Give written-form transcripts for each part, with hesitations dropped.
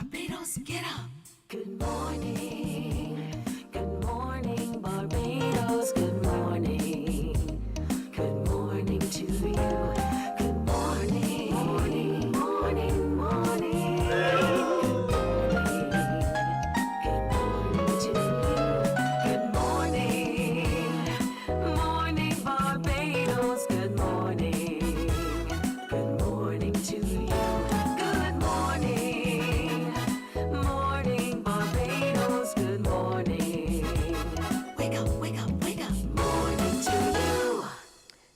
Barbados, get up. Good morning. Good morning, Barbados. Good morning. Good morning to you. Good morning. Morning, morning, morning. Good morning. Good morning to you. Good morning. Morning, Barbados. Good morning. Good morning to you. Good morning. Morning, Barbados. Good morning. Wake up, wake up, wake up. Morning to you.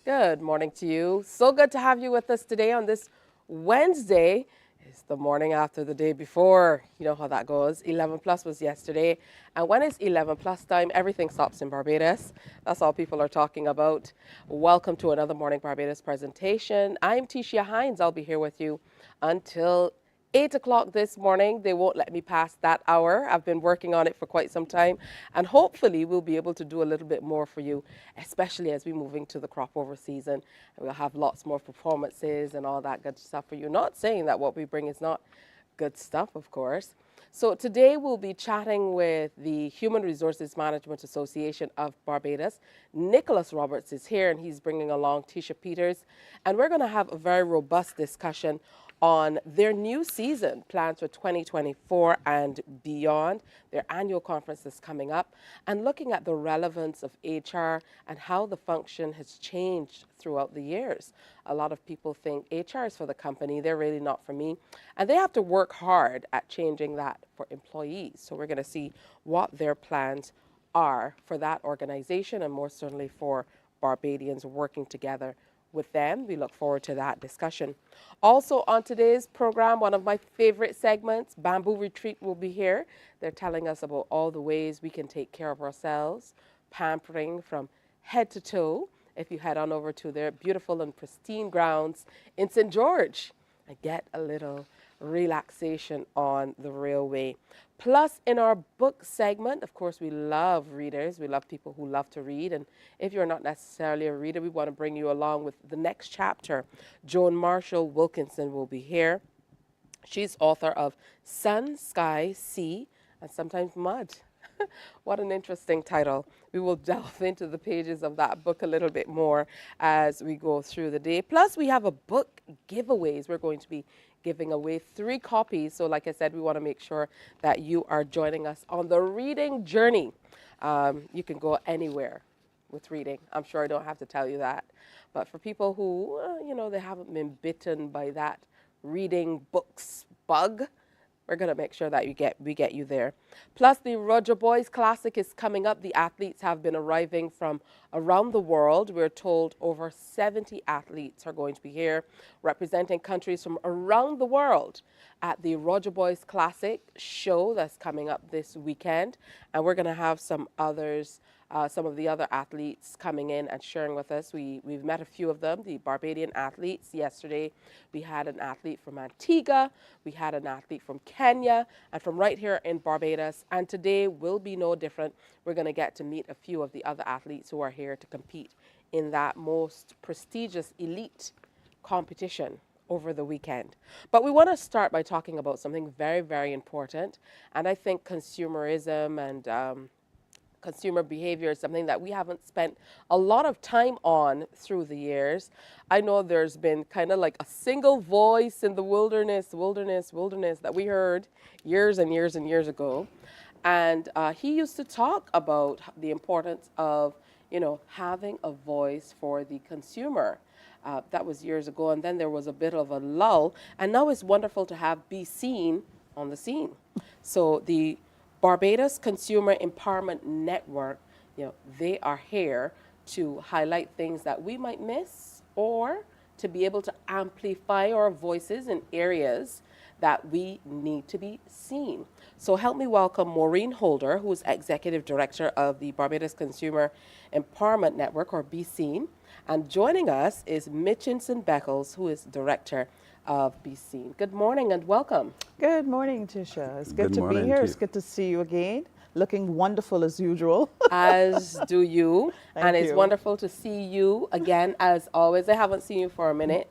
Good morning to you. So good to have you with us today on this Wednesday. It's the morning after the day before. You know how that goes. 11 plus was yesterday. And when it's 11 plus time, everything stops in Barbados. That's all people are talking about. Welcome to another Morning Barbados presentation. I'm Tisha Hines. I'll be here with you until 8 o'clock this morning. They won't let me pass that hour. I've been working on it for quite some time, and hopefully we'll be able to do a little bit more for you, especially as we move into the crop over season. And we'll have lots more performances and all that good stuff for you. Not saying that what we bring is not good stuff, of course. So today we'll be chatting with the Human Resources Management Association of Barbados. Nicholas Roberts is here, and he's bringing along Tisha Peters, and we're going to have a very robust discussion on their new season plans for 2024 and beyond. Their annual conference is coming up, and looking at the relevance of HR and how the function has changed throughout the years. A lot of people think HR is for the company. They're really not for me. And they have to work hard at changing that for employees. So we're going to see what their plans are for that organization, and more certainly for Barbadians working together with them. We look forward to that discussion. Also on today's program, one of my favorite segments, Bamboo Retreat, will be here. They're telling us about all the ways we can take care of ourselves, pampering from head to toe. If you head on over to their beautiful and pristine grounds in St. George and get a little relaxation on the railway. Plus, in our book segment, of course, we love readers. We love people who love to read. And if you're not necessarily a reader, we want to bring you along with the next chapter. Joan Marshall Wilkinson will be here. She's author of Sun, Sky, Sea, and Sometimes Mud. What an interesting title. We will delve into the pages of that book a little bit more as we go through the day. Plus, we have a book giveaways. We're going to be giving away 3 copies. So like I said, we want to make sure that you are joining us on the reading journey. You can go anywhere with reading. I'm sure I don't have to tell you that. But for people who, they haven't been bitten by that reading books bug, we're going to make sure that we get you there. Plus, the Roger Boys Classic is coming up. The athletes have been arriving from around the world. We're told over 70 athletes are going to be here representing countries from around the world at the Roger Boys Classic show that's coming up this weekend. And we're going to have some others, some of the other athletes coming in and sharing with us. We've met a few of them, the Barbadian athletes. Yesterday, we had an athlete from Antigua, we had an athlete from Kenya, and from right here in Barbados. And today will be no different. We're going to get to meet a few of the other athletes who are here to compete in that most prestigious elite competition over the weekend. But we want to start by talking about something very, very important. And I think consumerism and consumer behavior is something that we haven't spent a lot of time on through the years. I know there's been kind of like a single voice in the wilderness that we heard years and years and years ago. And he used to talk about the importance of, having a voice for the consumer. That was years ago, and then there was a bit of a lull. And now it's wonderful to have Be Seen on the scene. So the Barbados Consumer Empowerment Network, they are here to highlight things that we might miss or to be able to amplify our voices in areas that we need to be seen. So help me welcome Maureen Holder, who is Executive Director of the Barbados Consumer Empowerment Network, or Be Seen. And joining us is Mitchinson Beckles, who is Director of Be Seen. Good morning and welcome. Good morning, Tisha. It's good to be morning here. to It's you. good to see you again. Looking wonderful as usual. As do you. Thank And it's you. wonderful to see you again, as always. I haven't seen you for a minute.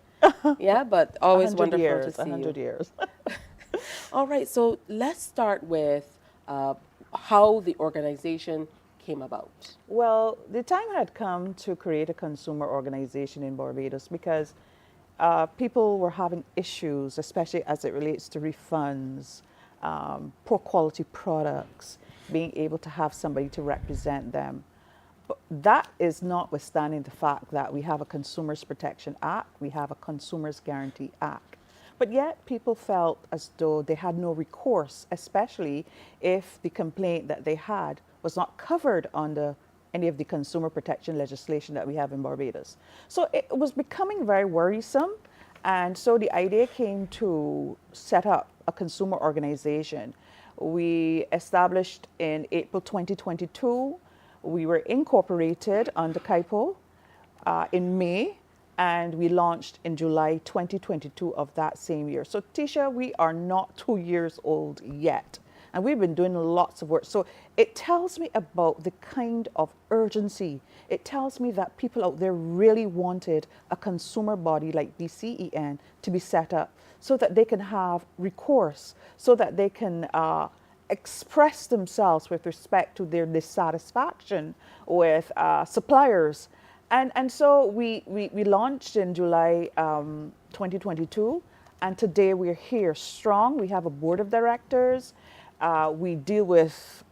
Yeah, but always 100 wonderful years, to see 100 you. years. All right, so let's start with how the organization came about. Well, the time had come to create a consumer organization in Barbados because people were having issues, especially as it relates to refunds, poor quality products, being able to have somebody to represent them. But that is notwithstanding the fact that we have a Consumers Protection Act, we have a Consumers Guarantee Act. But yet people felt as though they had no recourse, especially if the complaint that they had was not covered under any of the consumer protection legislation that we have in Barbados. So it was becoming very worrisome. And so the idea came to set up a consumer organization. We established in April 2022. We were incorporated under CAIPO in May, and we launched in July 2022 of that same year. So Tisha, we are not 2 years old yet, and we've been doing lots of work. So it tells me about the kind of urgency. It tells me that people out there really wanted a consumer body like BCEN to be set up so that they can have recourse, so that they can express themselves with respect to their dissatisfaction with suppliers. And so we launched in July 2022, and today we're here strong. We have a board of directors. We deal with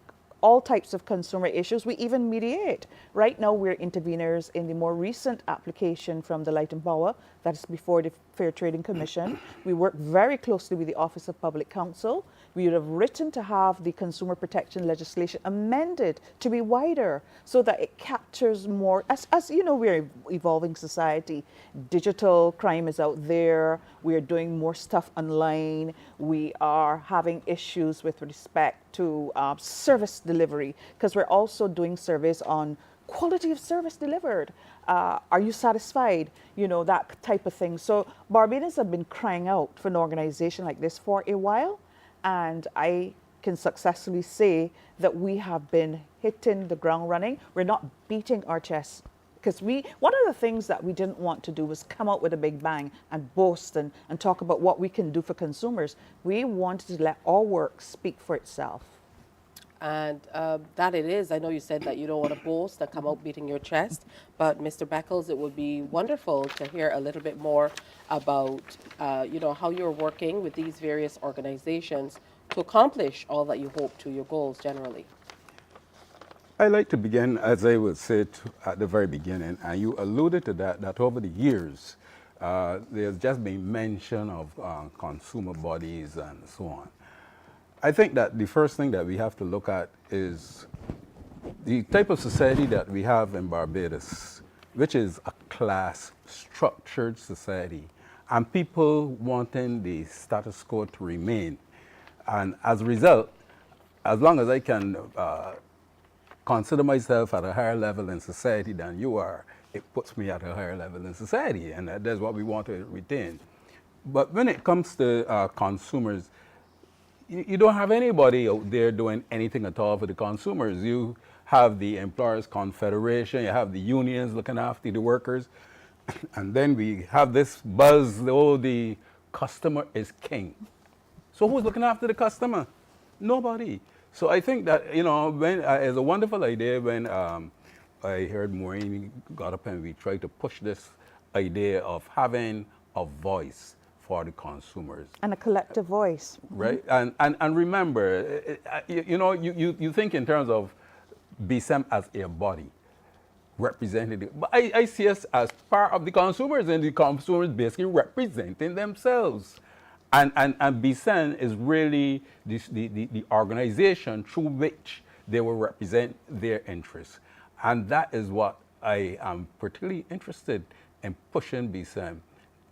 all types of consumer issues. We even mediate. Right now, we're interveners in the more recent application from the Light and Power that is before the Fair Trading Commission. We work very closely with the Office of Public Counsel. We would have written to have the consumer protection legislation amended to be wider so that it captures more. As you know, we're an evolving society. Digital crime is out there. We are doing more stuff online. We are having issues with respect to service delivery, because we're also doing surveys on quality of service delivered. Are you satisfied? You know, that type of thing. So Barbadians have been crying out for an organization like this for a while. And I can successfully say that we have been hitting the ground running. We're not beating our chests, because one of the things that we didn't want to do was come out with a big bang and boast and talk about what we can do for consumers. We wanted to let our work speak for itself. And that it is. I know you said that you don't want to boast and come out beating your chest, but Mr. Beckles, it would be wonderful to hear a little bit more about, how you're working with these various organizations to accomplish all that you hope to, your goals generally. I like to begin, as I would say at the very beginning, and you alluded to that over the years, there's just been mention of consumer bodies and so on. I think that the first thing that we have to look at is the type of society that we have in Barbados, which is a class-structured society, and people wanting the status quo to remain. And as a result, as long as I can consider myself at a higher level in society than you are, it puts me at a higher level in society, and that's what we want to retain. But when it comes to consumers, you don't have anybody out there doing anything at all for the consumers. You have the Employers Confederation, you have the unions looking after the workers, and then we have this buzz, the customer is king. So who's looking after the customer? Nobody. So I think that, when it's a wonderful idea when I heard Mornin got up and we tried to push this idea of having a voice for the consumers. And a collective voice. Right? And remember, you think in terms of BSEM as a body, representative. But I see us as part of the consumers, and the consumers basically representing themselves. And BSEM is really the organization through which they will represent their interests. And that is what I am particularly interested in pushing BSEM,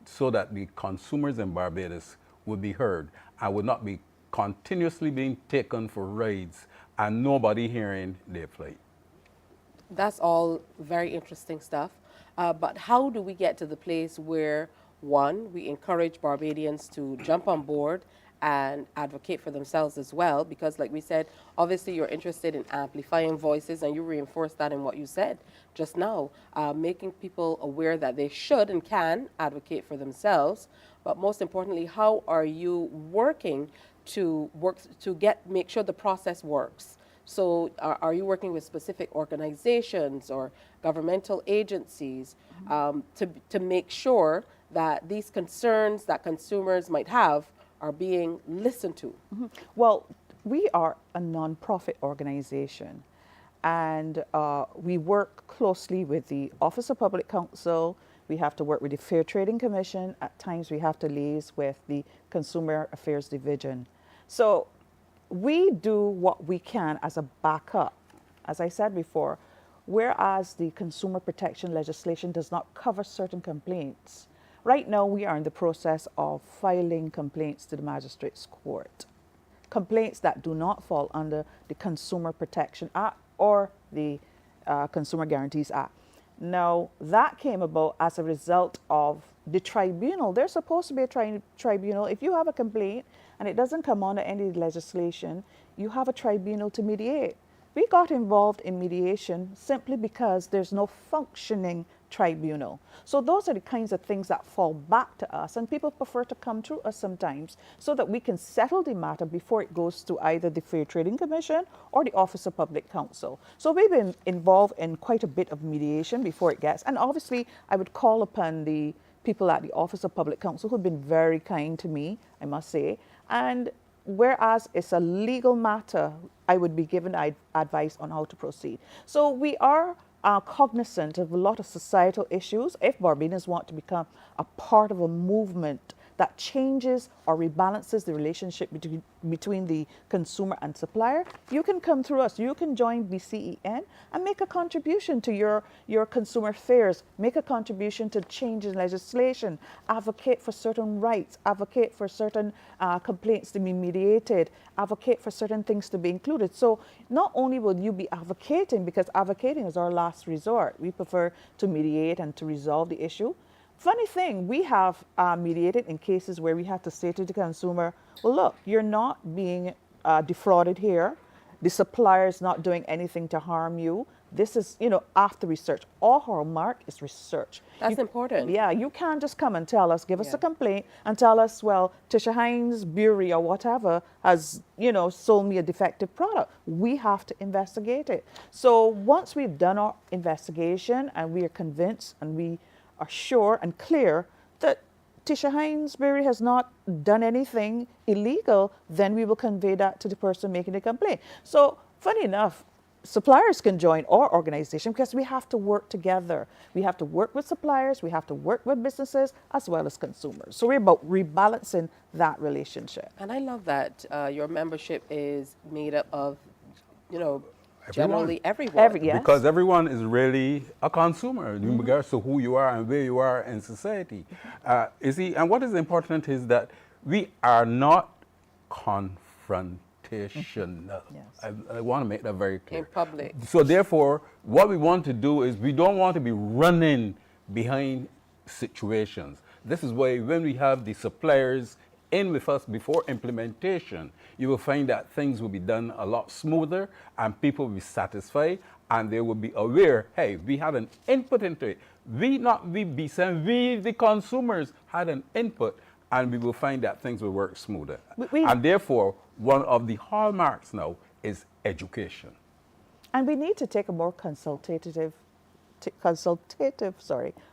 so that the consumers in Barbados would be heard and would not be continuously being taken for rides and nobody hearing their plight. That's all very interesting stuff. But how do we get to the place where, one, we encourage Barbadians to jump on board and advocate for themselves as well? Because like we said, obviously you're interested in amplifying voices, and you reinforced that in what you said just now, making people aware that they should and can advocate for themselves. But most importantly, how are you working to work to make sure the process works. So are you working with specific organizations or governmental agencies to make sure that these concerns that consumers might have are being listened to? Well, we are a nonprofit organization, and we work closely with the Office of Public Counsel. We have to work with the Fair Trading Commission. At times, we have to liaise with the Consumer Affairs Division. So we do what we can as a backup. As I said before, whereas the consumer protection legislation does not cover certain complaints, right now we are in the process of filing complaints to the Magistrates Court. Complaints that do not fall under the Consumer Protection Act or the Consumer Guarantees Act. Now, that came about as a result of the tribunal. There's supposed to be a tribunal. If you have a complaint and it doesn't come under any legislation, you have a tribunal to mediate. We got involved in mediation simply because there's no functioning tribunal. So those are the kinds of things that fall back to us, and people prefer to come to us sometimes so that we can settle the matter before it goes to either the Fair Trading Commission or the Office of Public Counsel. So we've been involved in quite a bit of mediation before it gets, and obviously I would call upon the people at the Office of Public Counsel who've been very kind to me, I must say, and whereas it's a legal matter, I would be given advice on how to proceed. So we are cognizant of a lot of societal issues. If Barbadians want to become a part of a movement that changes or rebalances the relationship between the consumer and supplier, you can come through us. You can join BCEN and make a contribution to your consumer affairs, make a contribution to change in legislation, advocate for certain rights, advocate for certain complaints to be mediated, advocate for certain things to be included. So not only will you be advocating, because advocating is our last resort, we prefer to mediate and to resolve the issue. Funny thing, we have mediated in cases where we have to say to the consumer, well, look, you're not being defrauded here. The supplier is not doing anything to harm you. This is, after research. All hallmark is research. That's important. Yeah, you can't just come and tell us, give us a complaint and tell us, well, Tisha Hines Brewery or whatever has, sold me a defective product. We have to investigate it. So once we've done our investigation and we are convinced and we are sure and clear that Tisha Hines Brewery has not done anything illegal, then we will convey that to the person making the complaint. So funny enough, suppliers can join our organization because we have to work together. We have to work with suppliers, we have to work with businesses as well as consumers. So we're about rebalancing that relationship. And I love that your membership is made up of, generally everyone. Yes. Because everyone is really a consumer in regards to who you are and where you are in society. And what is important is that we are not confrontational. Yes. I want to make that very clear. In public. So therefore, what we want to do is we don't want to be running behind situations. This is why when we have the suppliers in with us before implementation, you will find that things will be done a lot smoother and people will be satisfied and they will be aware, hey, we had an input into it. We, the consumers, had an input, and we will find that things will work smoother. And therefore, one of the hallmarks now is education. And we need to take a more consultative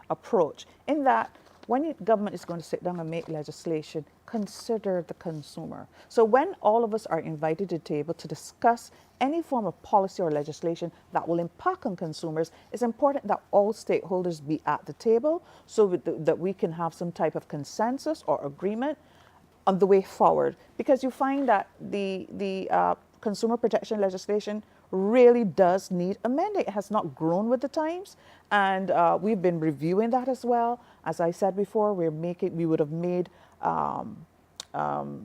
approach in that when the government is going to sit down and make legislation, consider the consumer. So when all of us are invited to the table to discuss any form of policy or legislation that will impact on consumers, it's important that all stakeholders be at the table so that we can have some type of consensus or agreement on the way forward. Because you find that the consumer protection legislation really does need amending. It has not grown with the times, and we've been reviewing that as well. As I said before, we would have made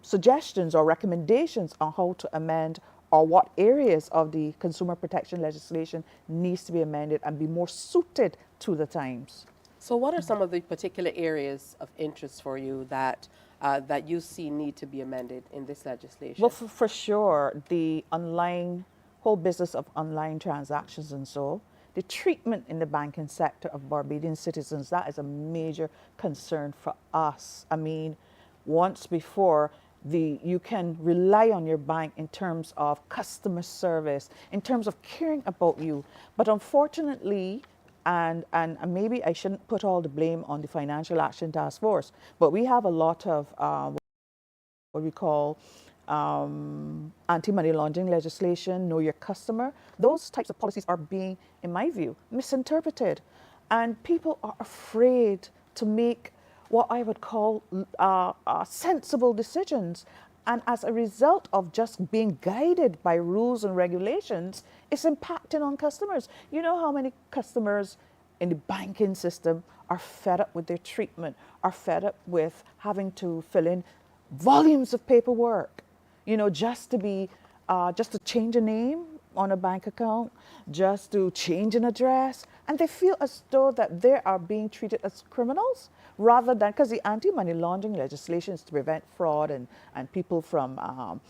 suggestions or recommendations on how to amend or what areas of the consumer protection legislation needs to be amended and be more suited to the times. So what are some of the particular areas of interest for you that you see need to be amended in this legislation? Well, for sure, the whole business of online transactions and so, the treatment in the banking sector of Barbadian citizens, that is a major concern for us. I mean, once before, you can rely on your bank in terms of customer service, in terms of caring about you. But unfortunately, and maybe I shouldn't put all the blame on the Financial Action Task Force, but we have a lot of what we call anti-money laundering legislation, know your customer. Those types of policies are being, in my view, misinterpreted. And people are afraid to make what I would call sensible decisions. And as a result of just being guided by rules and regulations, it's impacting on customers. You know how many customers in the banking system are fed up with their treatment, are fed up with having to fill in volumes of paperwork, you know, just to change a name on a bank account, just to change an address, and they feel as though that they are being treated as criminals rather than, because the anti-money laundering legislation is to prevent fraud and people from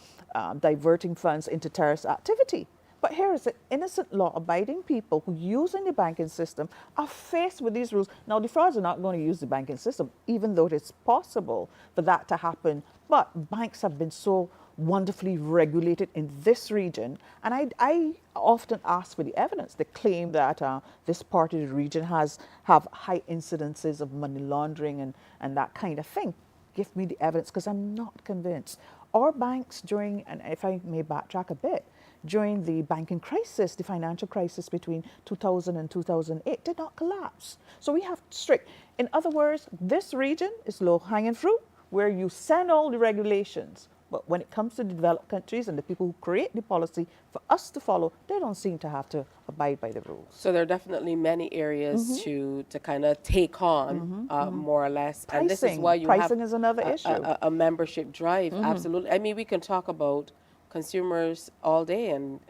diverting funds into terrorist activity. But here is it, innocent law-abiding people who using the banking system are faced with these rules. Now, the frauds are not going to use the banking system, even though it's possible for that to happen. But banks have been so wonderfully regulated in this region. And I often ask for the evidence. They claim that this part of the region have high incidences of money laundering and that kind of thing. Give me the evidence, because I'm not convinced. Our banks during, and if I may backtrack a bit, during the banking crisis, the financial crisis between 2000 and 2008 did not collapse. So we have strict, in other words, this region is low-hanging fruit where you send all the regulations. But when it comes to the developed countries and the people who create the policy for us to follow, they don't seem to have to abide by the rules. So there are definitely many areas to kind of take on, more or less. Pricing. And this is why you Pricing have is another issue. a membership drive. Absolutely. I mean, we can talk about consumers all day and,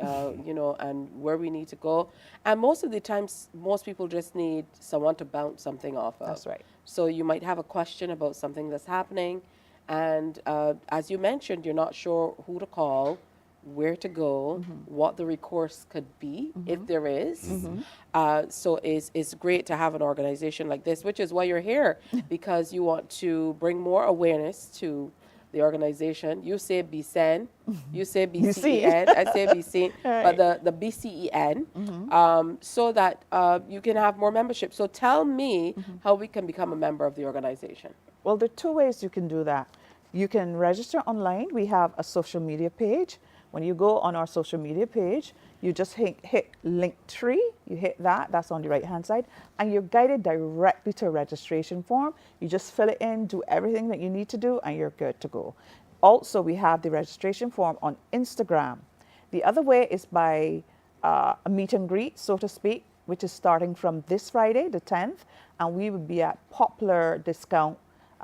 you know, and where we need to go. And most of the times, most people just need someone to bounce something off of. That's right. So you might have a question about something that's happening. And as you mentioned, you're not sure who to call, where to go, what the recourse could be, if there is. So it's great to have an organization like this, which is why you're here, because you want to bring more awareness to the organization. You say BCEN, you say BCEN, I say BCEN, Right. but the BCEN, so that you can have more membership. So tell me how we can become a member of the organization. Well, there are two ways you can do that. You can register online. We have a social media page. When you go on our social media page, you just hit Linktree. You hit that, that's on the right-hand side, and you're guided directly to a registration form. You just fill it in, do everything that you need to do, and you're good to go. Also, we have the registration form on Instagram. The other way is by a meet and greet, so to speak, which is starting from this Friday, the 10th, and we will be at Popular Discount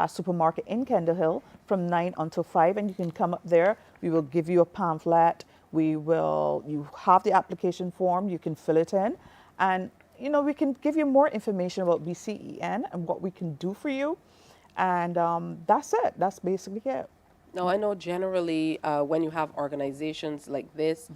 supermarket in Kendall Hill from 9 until 5, and you can come up there. We will give you a pamphlet. You have the application form, you can fill it in, and you know, we can give you more information about BCEN and what we can do for you, and that's it. That's basically it. Now, I know generally when you have organizations like this,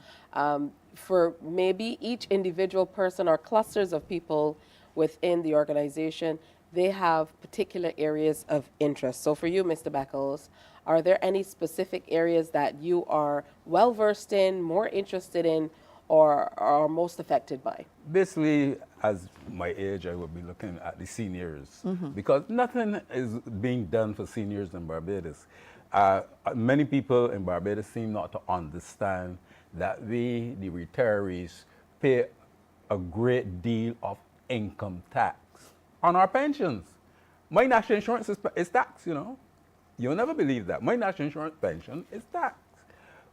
for maybe each individual person or clusters of people within the organization, they have particular areas of interest. So for you, Mr. Beckles, are there any specific areas that you are well versed in, more interested in, or are most affected by? Basically, as my age, I would be looking at the seniors, because nothing is being done for seniors in Barbados. Many people in Barbados seem not to understand that we, the retirees, pay a great deal of income tax on our pensions. My national insurance is taxed, you know. You'll never believe that. My national insurance pension is taxed.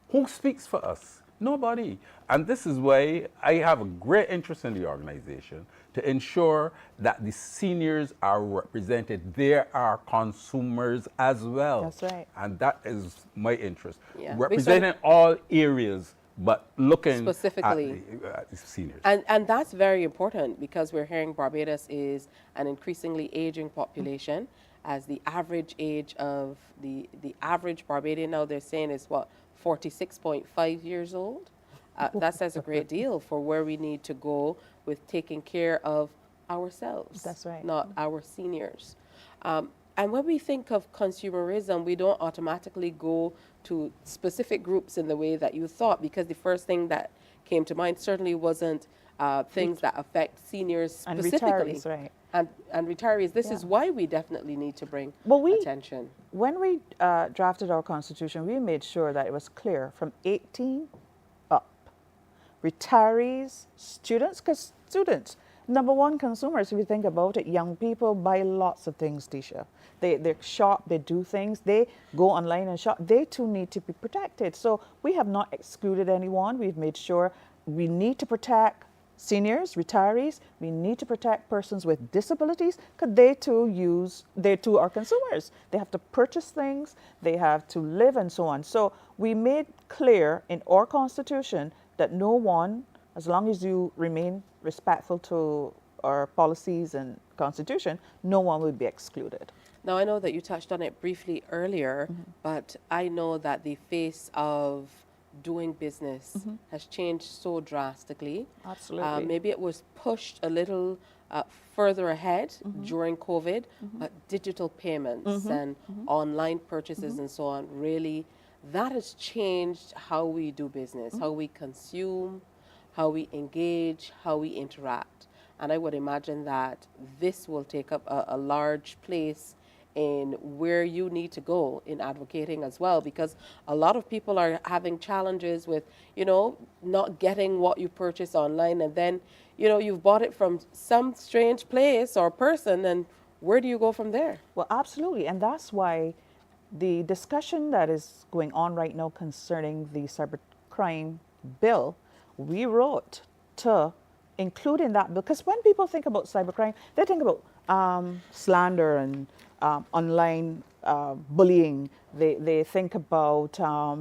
Who speaks for us? Nobody. And this is why I have a great interest in the organization, to ensure that the seniors are represented. There are consumers as well. That's right. And that is my interest. Yeah. Representing all areas, but looking Specifically at the seniors. And that's very important, because we're hearing Barbados is an increasingly aging population, as the average age of the average Barbadian now, they're saying, is what, 46.5 years old? That says a great deal for where we need to go with taking care of ourselves. That's right. Not our seniors. And when we think of consumerism, we don't automatically go to specific groups in the way that you thought, because the first thing that came to mind certainly wasn't things that affect seniors And specifically. retirees, right. And retirees. This is Yeah. why we definitely need to bring Well, attention. when we drafted our constitution, we made sure that it was clear from 18 up. Retirees, students, because students, number one consumers, if you think about it, young people buy lots of things, Tisha. They shop, they do things, they go online and shop. They too need to be protected. So we have not excluded anyone. We've made sure we need to protect seniors, retirees. We need to protect persons with disabilities, because they too are consumers. They have to purchase things, they have to live, and so on. So we made clear in our constitution that no one, as long as you remain respectful to our policies and constitution, no one will be excluded. Now, I know that you touched on it briefly earlier, but I know that the face of doing business has changed so drastically. Absolutely. Maybe it was pushed a little further ahead during COVID, but digital payments and online purchases and so on, really, that has changed how we do business, how we consume, how we engage, how we interact. And I would imagine that this will take up a large place in where you need to go in advocating as well, because a lot of people are having challenges with, not getting what you purchase online, and then, you've bought it from some strange place or person, and where do you go from there? Well, absolutely. And that's why the discussion that is going on right now concerning the cybercrime bill, we wrote to include in that bill, because when people think about cybercrime, they think about slander and online bullying. They think about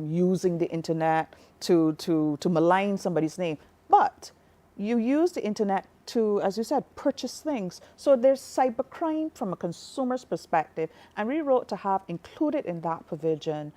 using the internet to malign somebody's name. But you use the internet to, as you said, purchase things. So there's cybercrime from a consumer's perspective. And we wrote to have included in that provision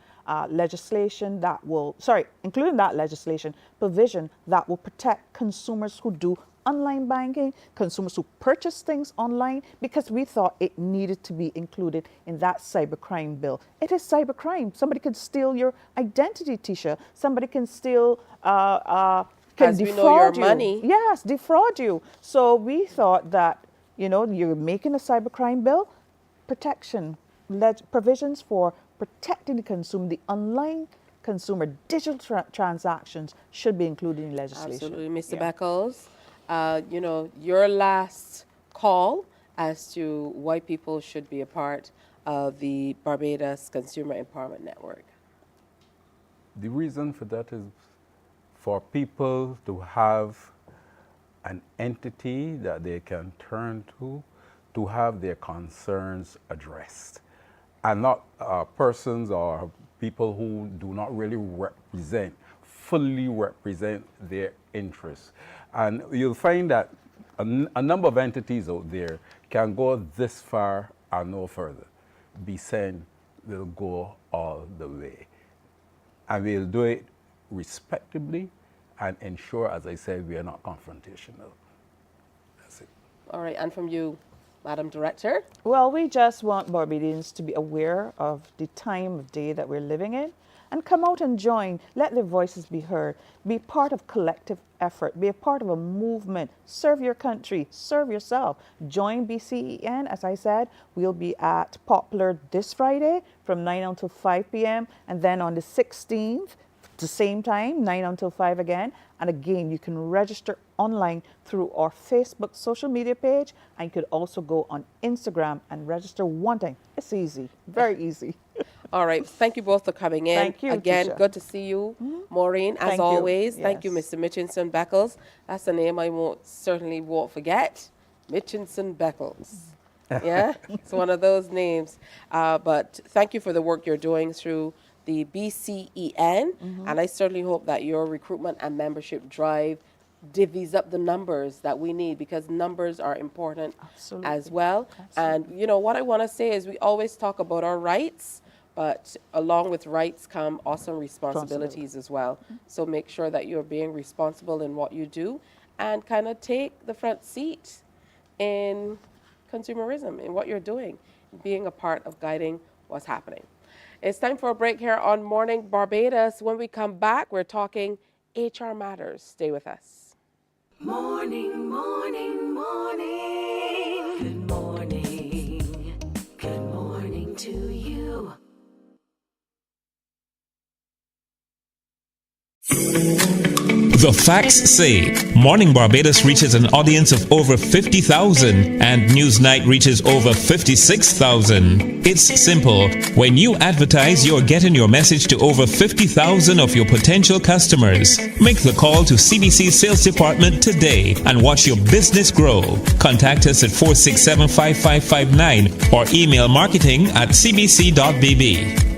legislation that will, including that legislation provision that will protect consumers who do online banking, consumers who purchase things online, because we thought it needed to be included in that cybercrime bill. It is cybercrime. Somebody could steal your identity, Tisha. Somebody can steal, can As we defraud know, your you. money. Yes, defraud you. So we thought that, you're making a cybercrime bill, protection, provisions for protecting the consumer, the online consumer, digital transactions should be included in legislation. Absolutely. Mr. Yeah. Beckles, your last call as to why people should be a part of the Barbados Consumer Empowerment Network. The reason for that is for people to have an entity that they can turn to have their concerns addressed, and not persons or people who do not really fully represent their interests. And you'll find that a number of entities out there can go this far and no further. BCEN will go all the way. And we'll do it respectably and ensure, as I said, we are not confrontational. That's it. All right, and from you, Madam Director? Well, we just want Barbadians to be aware of the time of day that we're living in and come out and join. Let their voices be heard. Be part of collective effort. Be a part of a movement. Serve your country. Serve yourself. Join BCEN. As I said, we'll be at Poplar this Friday from 9 until 5 p.m. And then on the 16th, the same time, 9 until 5 again. And again, you can register online through our Facebook social media page. And you could also go on Instagram and register one time. It's easy, very easy. All right. Thank you both for coming in. Thank you, Again, Tisha. good to see you, Maureen, as Thank you. always. Thank you, Yes. Mr. Mitchinson Beckles. That's a name I certainly won't forget. Mitchinson Beckles. Yeah, it's one of those names. But thank you for the work you're doing through the BCEN. And I certainly hope that your recruitment and membership drive divvies up the numbers that we need, because numbers are important Absolutely. as well. And, what I want to say is we always talk about our rights, but along with rights come awesome responsibilities as well. So make sure that you're being responsible in what you do and kind of take the front seat in consumerism, in what you're doing. being a part of guiding what's happening. It's time for a break here on Morning Barbados. When we come back, we're talking HR matters. Stay with us. Morning, morning, morning. Good morning. Good morning to you. The facts say Morning Barbados reaches an audience of over 50,000 and Newsnight reaches over 56,000. It's simple. When you advertise, you're getting your message to over 50,000 of your potential customers. Make the call to CBC Sales Department today and watch your business grow. Contact us at 467-5559 or email marketing@cbc.bb.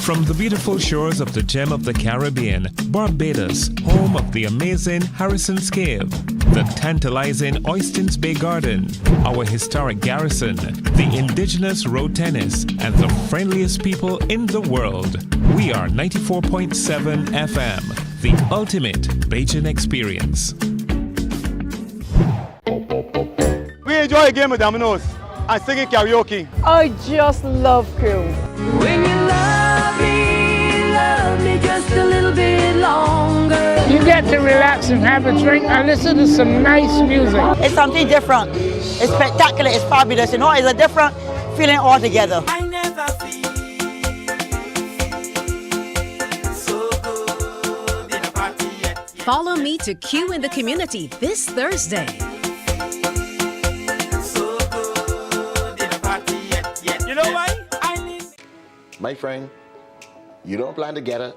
From the beautiful shores of the gem of the Caribbean, Barbados, home of the amazing Harrison Cave, the tantalizing Oystins Bay Garden, our historic garrison, the indigenous road tennis, and the friendliest people in the world. We are 94.7 FM, the ultimate Bajan experience. We enjoy a game of dominoes and singing karaoke. I just love crew. When you love me just a little bit longer. You get to relax and have a drink and listen to some nice music. It's something different. It's spectacular. It's fabulous. You know, it's a different feeling altogether. I never feel so good in a party yet. Follow me to Q in the Community this Thursday. So good in a party yet. You know why? I need. My friend, you don't plan to get her?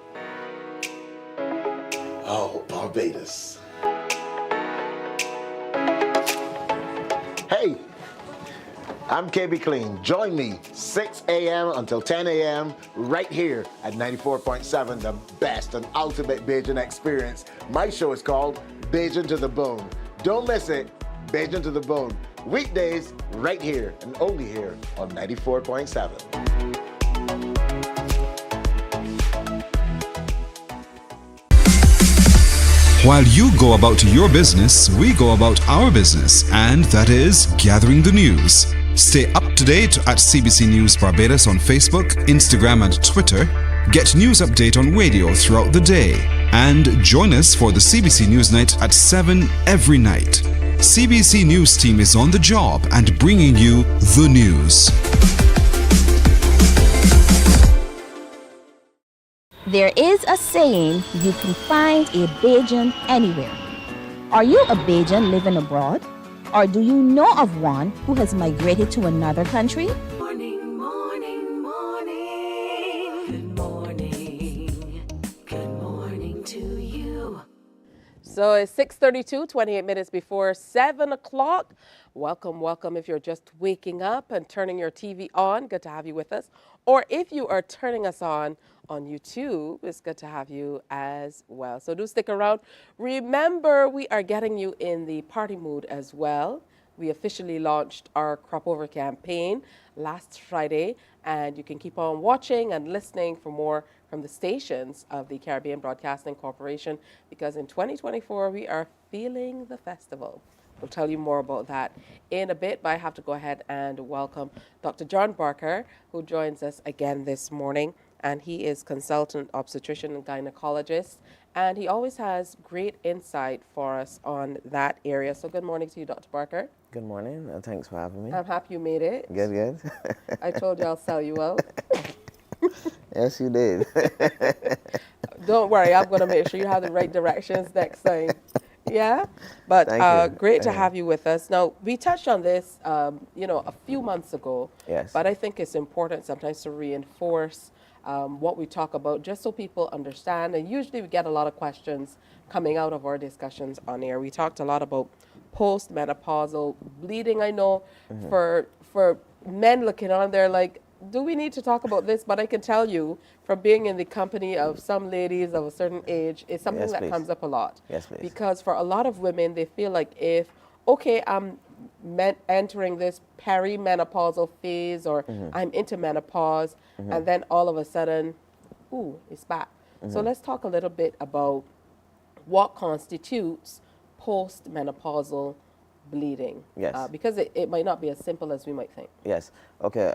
Oh, Barbados. Hey, I'm KB Clean. Join me 6 a.m. until 10 a.m. right here at 94.7, the best and ultimate Bajan experience. My show is called Bajan to the Bone. Don't miss it, Bajan to the Bone. Weekdays right here and only here on 94.7. While you go about your business, we go about our business, and that is gathering the news. Stay up to date at CBC News Barbados on Facebook, Instagram, and Twitter. Get news update on radio throughout the day. And join us for the CBC News Night at 7 every night. CBC News team is on the job and bringing you the news. There is a saying, you can find a Bajan anywhere. Are you a Bajan living abroad? Or do you know of one who has migrated to another country? Morning, morning, morning. Good morning. Good morning to you. So it's 6:32, 28 minutes before 7 o'clock. Welcome, welcome. If you're just waking up and turning your TV on, good to have you with us. Or if you are turning us on YouTube, it's good to have you as well. So do stick around. Remember, we are getting you in the party mood as well. We officially launched our Crop Over campaign last Friday, and you can keep on watching and listening for more from the stations of the Caribbean Broadcasting Corporation, because in 2024, we are feeling the festival. We'll tell you more about that in a bit, but I have to go ahead and welcome Dr. John Barker, who joins us again this morning. And he is consultant obstetrician and gynecologist, and he always has great insight for us on that area. So good morning to you, Dr. Barker. Good morning, and thanks for having me. I'm happy you made it. Good, good. I told you I'll sell you out. Yes, you did. Don't worry, I'm going to make sure you have the right directions next time. Yeah, but great to have you with us. Now, we touched on this, a few months ago. Yes. But I think it's important sometimes to reinforce what we talk about, just so people understand. And usually we get a lot of questions coming out of our discussions on air. We talked a lot about post-menopausal bleeding. I know for men looking on, they're like, do we need to talk about this? But I can tell you, from being in the company of some ladies of a certain age, it's something that comes up a lot. Yes, please. Because for a lot of women, they feel like I'm entering this perimenopausal phase, or I'm into menopause, and then all of a sudden, it's back. So let's talk a little bit about what constitutes post-menopausal bleeding? Yes. Because it might not be as simple as we might think. Yes. Okay.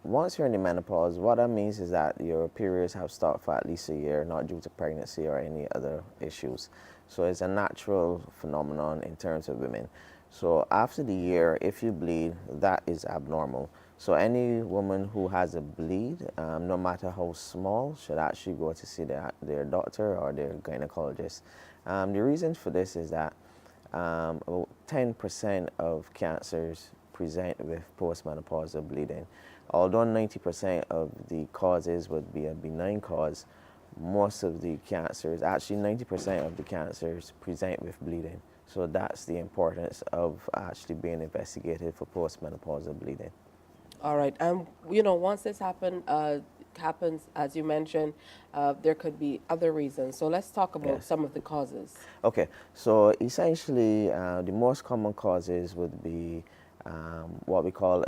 Once you're in the menopause, what that means is that your periods have stopped for at least a year, not due to pregnancy or any other issues. So it's a natural phenomenon in terms of women. So after the year, if you bleed, that is abnormal. So any woman who has a bleed, no matter how small, should actually go to see their doctor or their gynecologist. The reason for this is that about 10% of cancers present with postmenopausal bleeding. Although 90% of the causes would be a benign cause, most of the cancers, actually 90% of the cancers present with bleeding. So that's the importance of actually being investigated for postmenopausal bleeding. All right. Once this happens, as you mentioned, there could be other reasons. So let's talk about some of the causes. Okay. So essentially, the most common causes would be what we call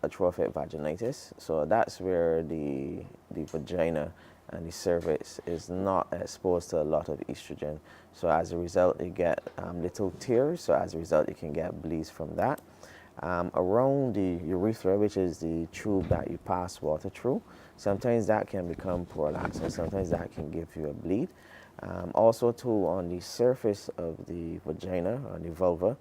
atrophic vaginitis. So that's where the vagina and the cervix is not exposed to a lot of estrogen. So as a result, you get little tears. So as a result, you can get bleeds from that. Around the urethra, which is the tube that you pass water through, sometimes that can become prolapsed, and sometimes that can give you a bleed. Also, too, on the surface of the vagina or the vulva,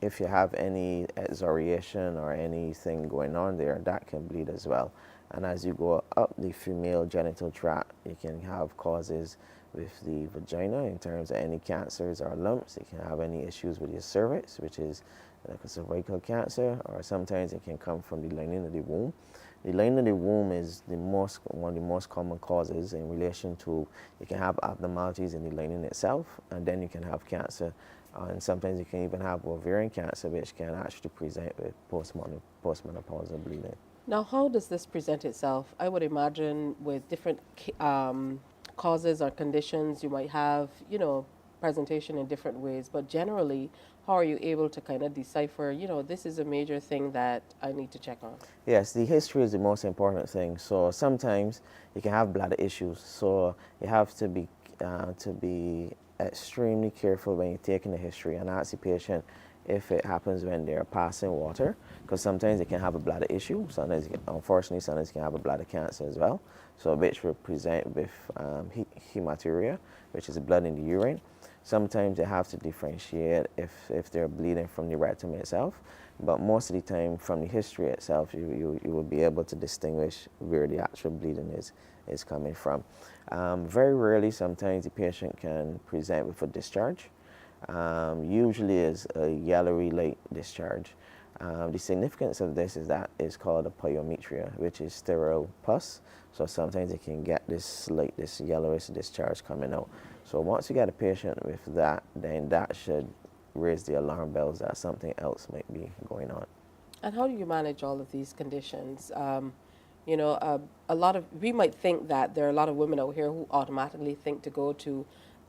if you have any excoriation or anything going on there, that can bleed as well. And as you go up the female genital tract, you can have causes with the vagina in terms of any cancers or lumps. You can have any issues with your cervix, which is like a cervical cancer, or sometimes it can come from the lining of the womb. The lining of the womb is one of the most common causes in relation to, you can have abnormalities in the lining itself, and then you can have cancer. And sometimes you can even have ovarian cancer, which can actually present with postmenopausal bleeding. Now, how does this present itself? I would imagine with different causes or conditions, you might have, presentation in different ways. But generally, how are you able to kind of decipher, this is a major thing that I need to check on? Yes, the history is the most important thing. So sometimes you can have bladder issues. So you have to be extremely careful when you're taking the history and ask the patient if it happens when they're passing water, because sometimes they can have a bladder issue. Sometimes, unfortunately, sometimes they can have a bladder cancer as well, so which will present with hematuria, which is blood in the urine. Sometimes they have to differentiate if they're bleeding from the rectum itself, but most of the time from the history itself, you will be able to distinguish where the actual bleeding is coming from. Very rarely, sometimes the patient can present with a discharge. Usually is a yellowy light discharge. The significance of this is that it's called a pyometria, which is sterile pus. So sometimes you can get this yellowish discharge coming out. So once you get a patient with that, then that should raise the alarm bells that something else might be going on. And how do you manage all of these conditions? We might think that there are a lot of women out here who automatically think to go to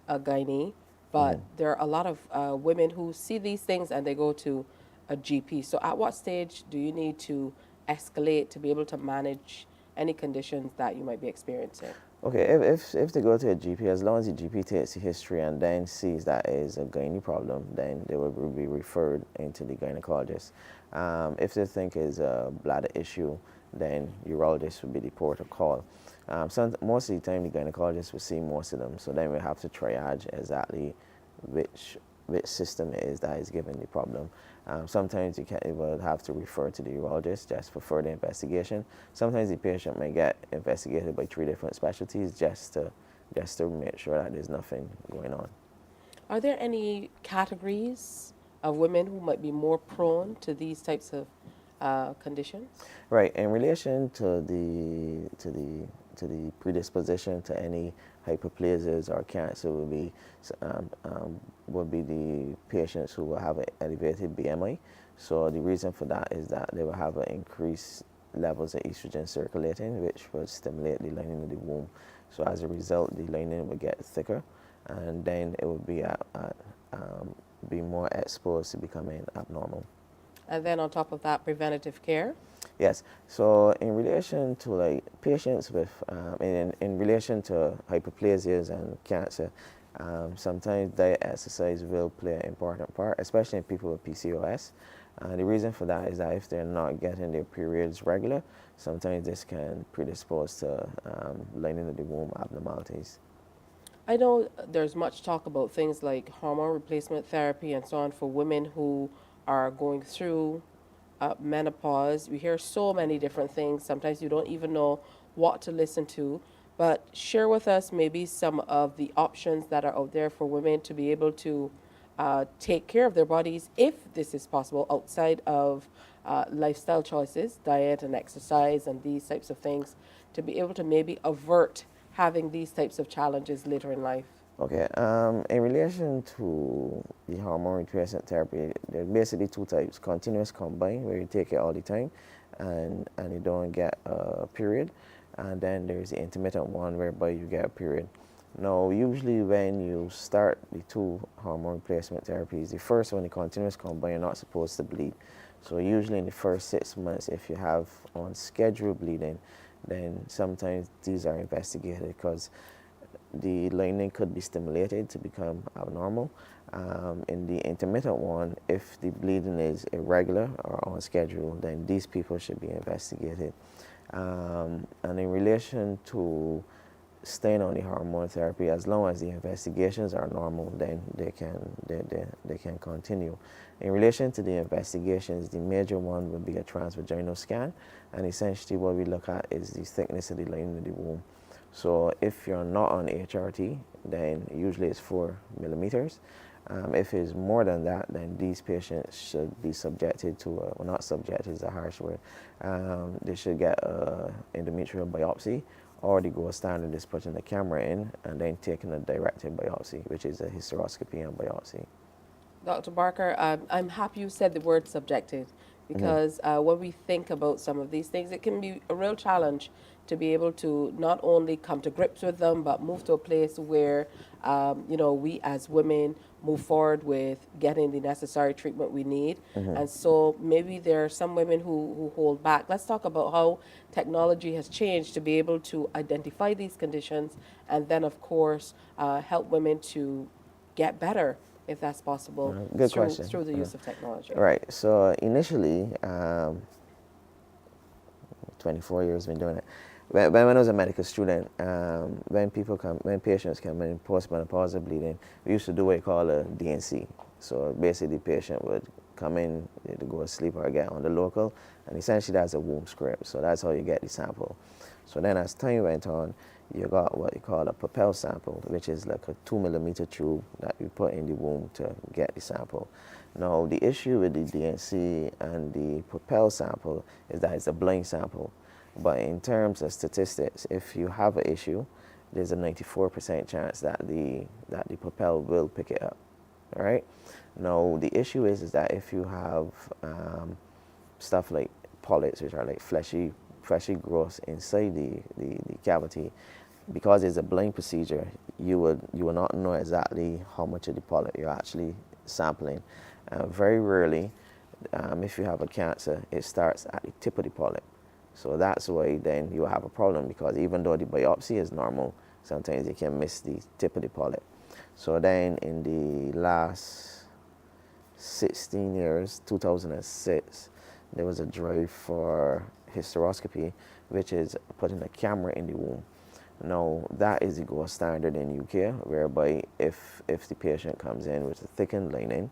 a gynae, but there are a lot of women who see these things and they go to a GP. So at what stage do you need to escalate to be able to manage any conditions that you might be experiencing? Okay, if they go to a GP, as long as the GP takes the history and then sees that it is a gynae problem, then they will be referred into the gynecologist. If they think it's a bladder issue, then urologist would be the port of call. Most of the time, the gynecologist will see most of them, so then we have to triage exactly which system it is that is giving the problem. Sometimes you will have to refer to the urologist just for further investigation. Sometimes the patient may get investigated by 3 different specialties just to make sure that there's nothing going on. Are there any categories of women who might be more prone to these types of conditions? Right. In relation to the predisposition to any hyperplasias or cancer would be the patients who will have an elevated BMI. So the reason for that is that they will have an increased levels of estrogen circulating, which will stimulate the lining of the womb. So as a result, the lining will get thicker, and then it will be more exposed to becoming abnormal. And then on top of that, preventative care? Yes. So in relation to patients with, in relation to hyperplasias and cancer, Sometimes diet exercise will play an important part, especially in people with PCOS. The reason for that is that if they're not getting their periods regular, sometimes this can predispose to lining of the womb abnormalities. I know there's much talk about things like hormone replacement therapy and so on for women who are going through menopause. We hear so many different things. Sometimes you don't even know what to listen to. But share with us maybe some of the options that are out there for women to be able to take care of their bodies, if this is possible, outside of lifestyle choices, diet and exercise and these types of things, to be able to maybe avert having these types of challenges later in life. Okay, in relation to the hormone replacement therapy, there are basically two types: continuous combine, where you take it all the time and you don't get a period, and then there's the intermittent one, whereby you get a period. Now, usually when you start the two hormone replacement therapies, the first one, the continuous combine, you're not supposed to bleed. So usually in the first 6 months, if you have unscheduled bleeding, then sometimes these are investigated because the lining could be stimulated to become abnormal. In the intermittent one, if the bleeding is irregular or unscheduled, then these people should be investigated. And in relation to staying on the hormone therapy, as long as the investigations are normal, then they can continue. In relation to the investigations, the major one would be a transvaginal scan, and essentially what we look at is the thickness of the lining of the womb. So if you're not on HRT, then usually it's 4 millimeters. If it's more than that, then these patients should be subjected to, well, not subjected is a harsh word, they should get an endometrial biopsy, or the gold standard is putting the camera in and then taking a directed biopsy, which is a hysteroscopy and biopsy. Dr. Barker, I'm happy you said the word subjected, because when we think about some of these things, it can be a real challenge to be able to not only come to grips with them, but move to a place where, we as women move forward with getting the necessary treatment we need. And so maybe there are some women who hold back. Let's talk about how technology has changed to be able to identify these conditions and then, of course, help women to get better, if that's possible, Good question. through the use of technology. Right. So initially, 24 years been doing it. When I was a medical student, when patients come in postmenopausal bleeding, we used to do what we call a DNC. So basically, the patient would come in to go to sleep or get on the local, and essentially that's a womb scrape. So that's how you get the sample. So then as time went on, you got what you call a propel sample, which is like a 2 millimeter tube that you put in the womb to get the sample. Now, the issue with the DNC and the propel sample is that it's a blind sample. But in terms of statistics, if you have an issue, there's a 94% chance that the propel will pick it up. All right. Now, the issue is that if you have stuff like polyps, which are like fleshy growths inside the cavity, because it's a blind procedure, you will not know exactly how much of the polyp you're actually sampling. Very rarely, if you have a cancer, it starts at the tip of the polyp. So that's why then you have a problem, because even though the biopsy is normal, sometimes you can miss the tip of the polyp. So then in the last 16 years, 2006, there was a drive for hysteroscopy, which is putting a camera in the womb. Now, that is the gold standard in UK, whereby if the patient comes in with a thickened lining,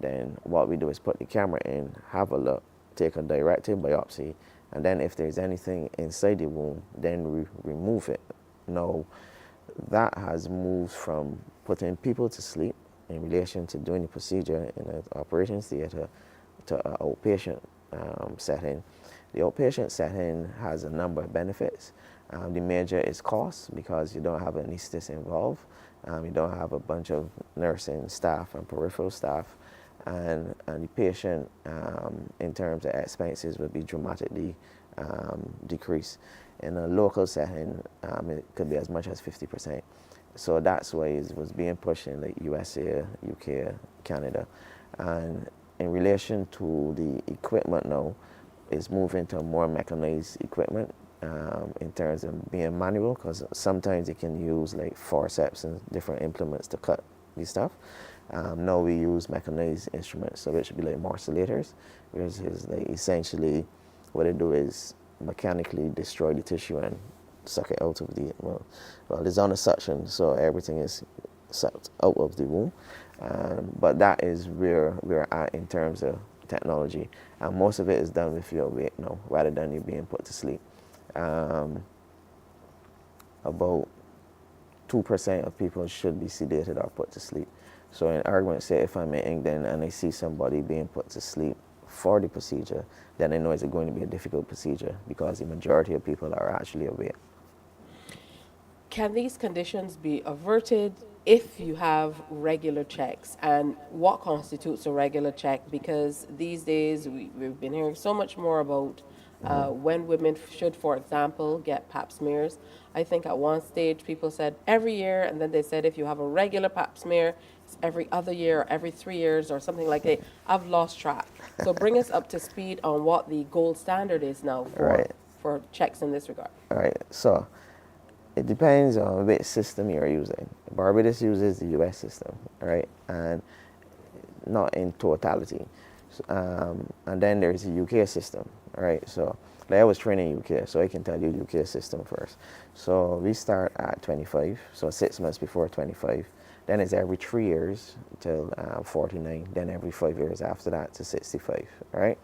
then what we do is put the camera in, have a look, take a directed biopsy, and then if there's anything inside the womb, then we remove it. Now, that has moved from putting people to sleep in relation to doing the procedure in an operating theater to an outpatient setting. The outpatient setting has a number of benefits. The major is cost, because you don't have anesthetist involved. You don't have a bunch of nursing staff and peripheral staff. And the patient, in terms of expenses, would be dramatically decreased. In a local setting, it could be as much as 50%. So that's why it was being pushed in like USA, UK, Canada. And in relation to the equipment now, it's moving to more mechanized equipment. in terms of being manual, because sometimes you can use like forceps and different implements to cut these stuff. Now we use mechanized instruments, so it should be like morcellators, which is like essentially what they do is mechanically destroy the tissue and suck it out of the, well there's on a suction, so everything is sucked out of the womb. But that is where we're at in terms of technology, and most of it is done with your weight now, rather than you being put to sleep. About 2% of people should be sedated or put to sleep. So in argument, say if I'm in England and I see somebody being put to sleep for the procedure, then I know it's going to be a difficult procedure, because the majority of people are actually awake. Can these conditions be averted if you have regular checks? And what constitutes a regular check? Because these days we've been hearing so much more about when women should, for example, get pap smears. I think at one stage people said every year, and then they said if you have a regular pap smear, it's every other year or every 3 years or something like that. I've lost track. So bring us up to speed on what the gold standard is now for checks in this regard. All right, so it depends on which system you're using. Barbados uses the US system, right? And not in totality. And then there's the UK system, right? So like I was training in UK, so I can tell you UK system first. So we start at 25, so 6 months before 25. Then it's every 3 years till 49, then every 5 years after that to 65, right?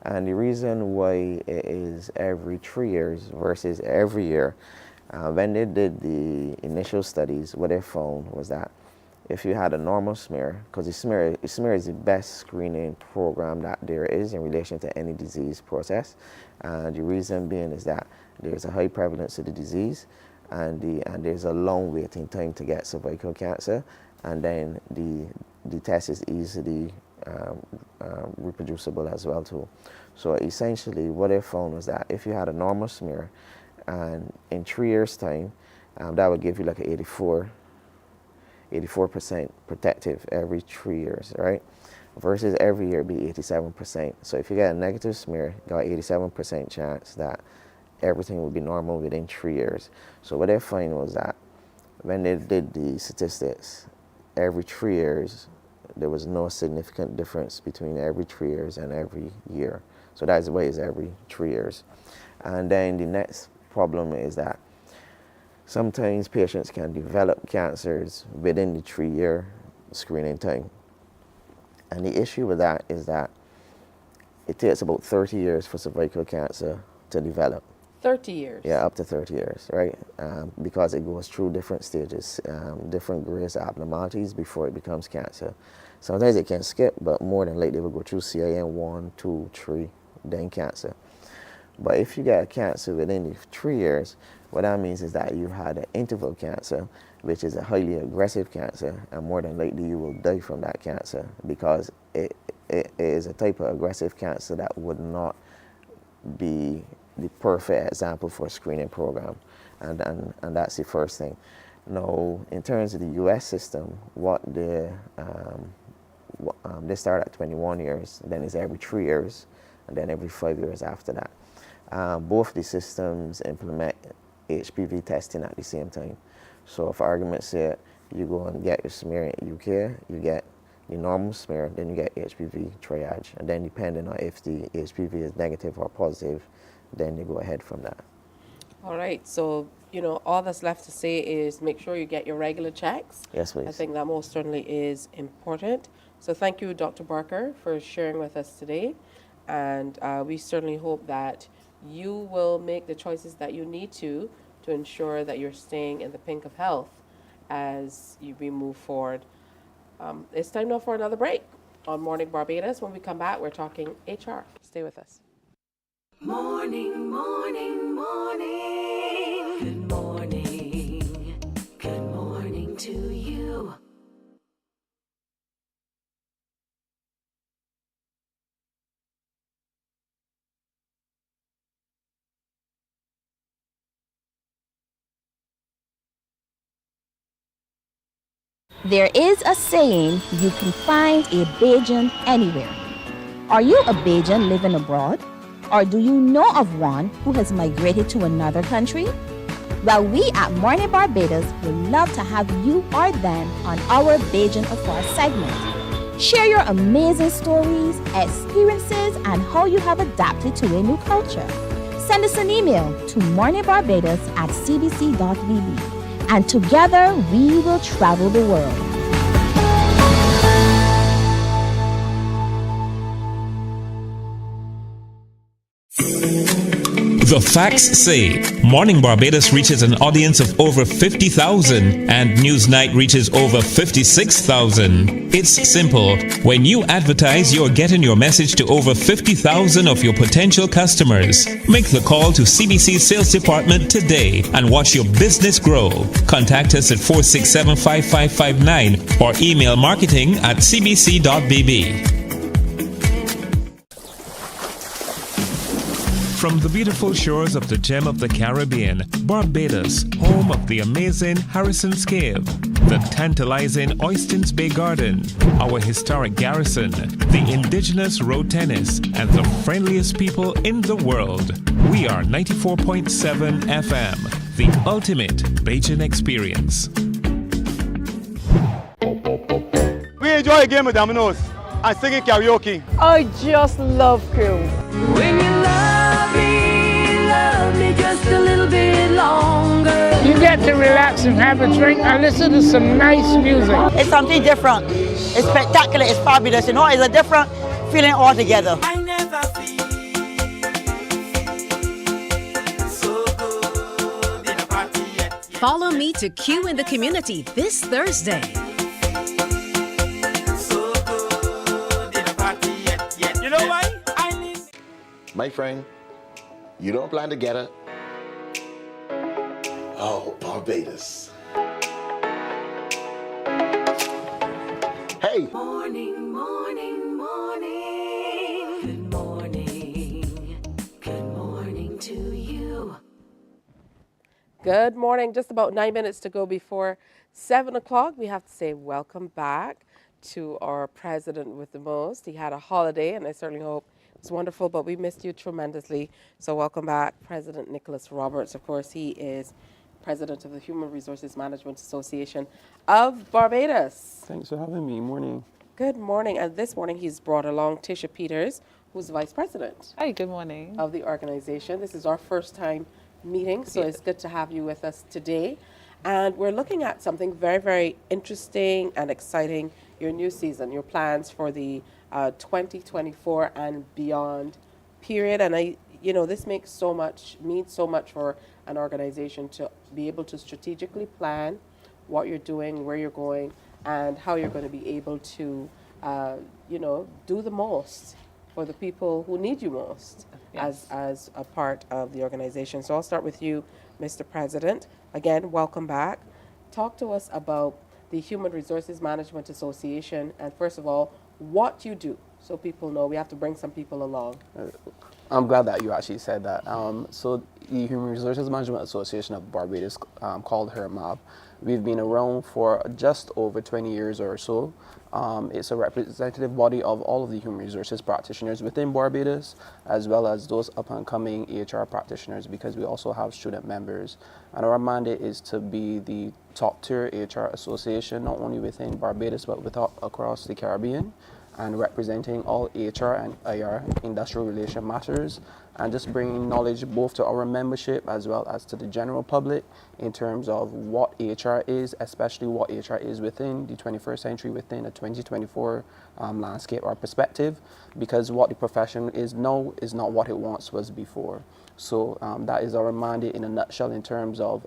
And the reason why it is every 3 years versus every year, when they did the initial studies, what they found was that if you had a normal smear, because the smear is the best screening program that there is in relation to any disease process. The reason being is that there's a high prevalence of the disease, and there's a long waiting time to get cervical cancer, and then the test is easily reproducible as well too. So essentially what they found was that if you had a normal smear, and in 3 years time, that would give you like an 84% protective every 3 years, right? Versus every year be 87%. So if you get a negative smear, you got 87% chance that everything will be normal within 3 years. So what they found was that when they did the statistics, every 3 years, there was no significant difference between every 3 years and every year. So that's why it's every 3 years. And then the next problem is that sometimes patients can develop cancers within the 3-year screening time. And the issue with that is that it takes about 30 years for cervical cancer to develop. 30 years? Yeah, up to 30 years, right? Because it goes through different stages, different grades of abnormalities before it becomes cancer. Sometimes it can skip, but more than likely it will go through CIN 1, 2, 3, then cancer. But if you get a cancer within the 3 years, what that means is that you had an interval cancer, which is a highly aggressive cancer, and more than likely you will die from that cancer, because it is a type of aggressive cancer that would not be the perfect example for a screening program, and that's the first thing. Now, in terms of the US system, they start at 21 years, then it's every 3 years, and then every 5 years after that. Both the systems implement HPV testing at the same time. So for argument's sake, you go and get your smear in UK, you get the normal smear, then you get HPV triage, and then depending on if the HPV is negative or positive, then you go ahead from that. All right, so all that's left to say is make sure you get your regular checks. Yes, please. I think that most certainly is important. So thank you, Dr. Barker, for sharing with us today, and we certainly hope that you will make the choices that you need to ensure that you're staying in the pink of health as we move forward. It's time now for another break on Morning Barbados. When we come back, we're talking HR. Stay with us. Morning, morning, morning. Good morning. Good morning to you. There is a saying, you can find a Bajan anywhere. Are you a Bajan living abroad? Or do you know of one who has migrated to another country? Well, we at Mornin Barbados would love to have you or them on our Bajan Afar segment. Share your amazing stories, experiences, and how you have adapted to a new culture. Send us an email to morninbarbados@cbc.vb, and together we will travel the world. The facts say Morning Barbados reaches an audience of over 50,000 and Newsnight reaches over 56,000. It's simple. When you advertise, you're getting your message to over 50,000 of your potential customers. Make the call to CBC Sales Department today and watch your business grow. Contact us at 467-5559 or email marketing@cbc.bb. From the beautiful shores of the gem of the Caribbean, Barbados, home of the amazing Harrison's Cave, the tantalizing Oystins Bay Garden, our historic garrison, the indigenous road tennis, and the friendliest people in the world. We are 94.7 FM, the ultimate Bajan experience. We enjoy a game of dominoes and singing karaoke. I just love crew. When you love me just a little bit longer. You get to relax and have a drink and listen to some nice music. It's something different. It's spectacular. It's fabulous. You know, it's a different feeling altogether. I never feel so good in a party yet. Follow me to Q in the Community this Thursday. So good in a party yet. You know why? My friend, you don't plan to get her? Oh, Barbados. Hey! Morning, morning, morning. Good morning. Good morning to you. Good morning. Just about 9 minutes to go before 7 o'clock. We have to say welcome back to our president with the most. He had a holiday, and I certainly hope it's wonderful, but we missed you tremendously. So welcome back, President Nicholas Roberts. Of course, he is president of the Human Resources Management Association of Barbados. Thanks for having me. Morning. Good morning. And this morning, he's brought along Tisha Peters, who's vice president. Hi, good morning. Of the organization. This is our first time meeting, so it's good to have you with us today. And we're looking at something very, very interesting and exciting, your new season, your plans for the 2024 and beyond period. And this means so much for an organization to be able to strategically plan what you're doing, where you're going, and how you're going to be able to, do the most for the people who need you most. Yes. as a part of the organization. So I'll start with you, Mr. President. Again, welcome back. Talk to us about the Human Resources Management Association, and first of all, what you do, so people know. We have to bring some people along. I'm glad that you actually said that. So the Human Resources Management Association of Barbados, called HRMAB, we've been around for just over 20 years or so. It's a representative body of all of the human resources practitioners within Barbados, as well as those up-and-coming HR practitioners, because we also have student members. And our mandate is to be the top-tier HR association, not only within Barbados, but across the Caribbean, and representing all HR and IR, industrial relation matters, and just bringing knowledge both to our membership as well as to the general public in terms of what HR is, especially what HR is within the 21st century, within a 2024 landscape or perspective, because what the profession is now is not what it once was before. So that is our mandate in a nutshell in terms of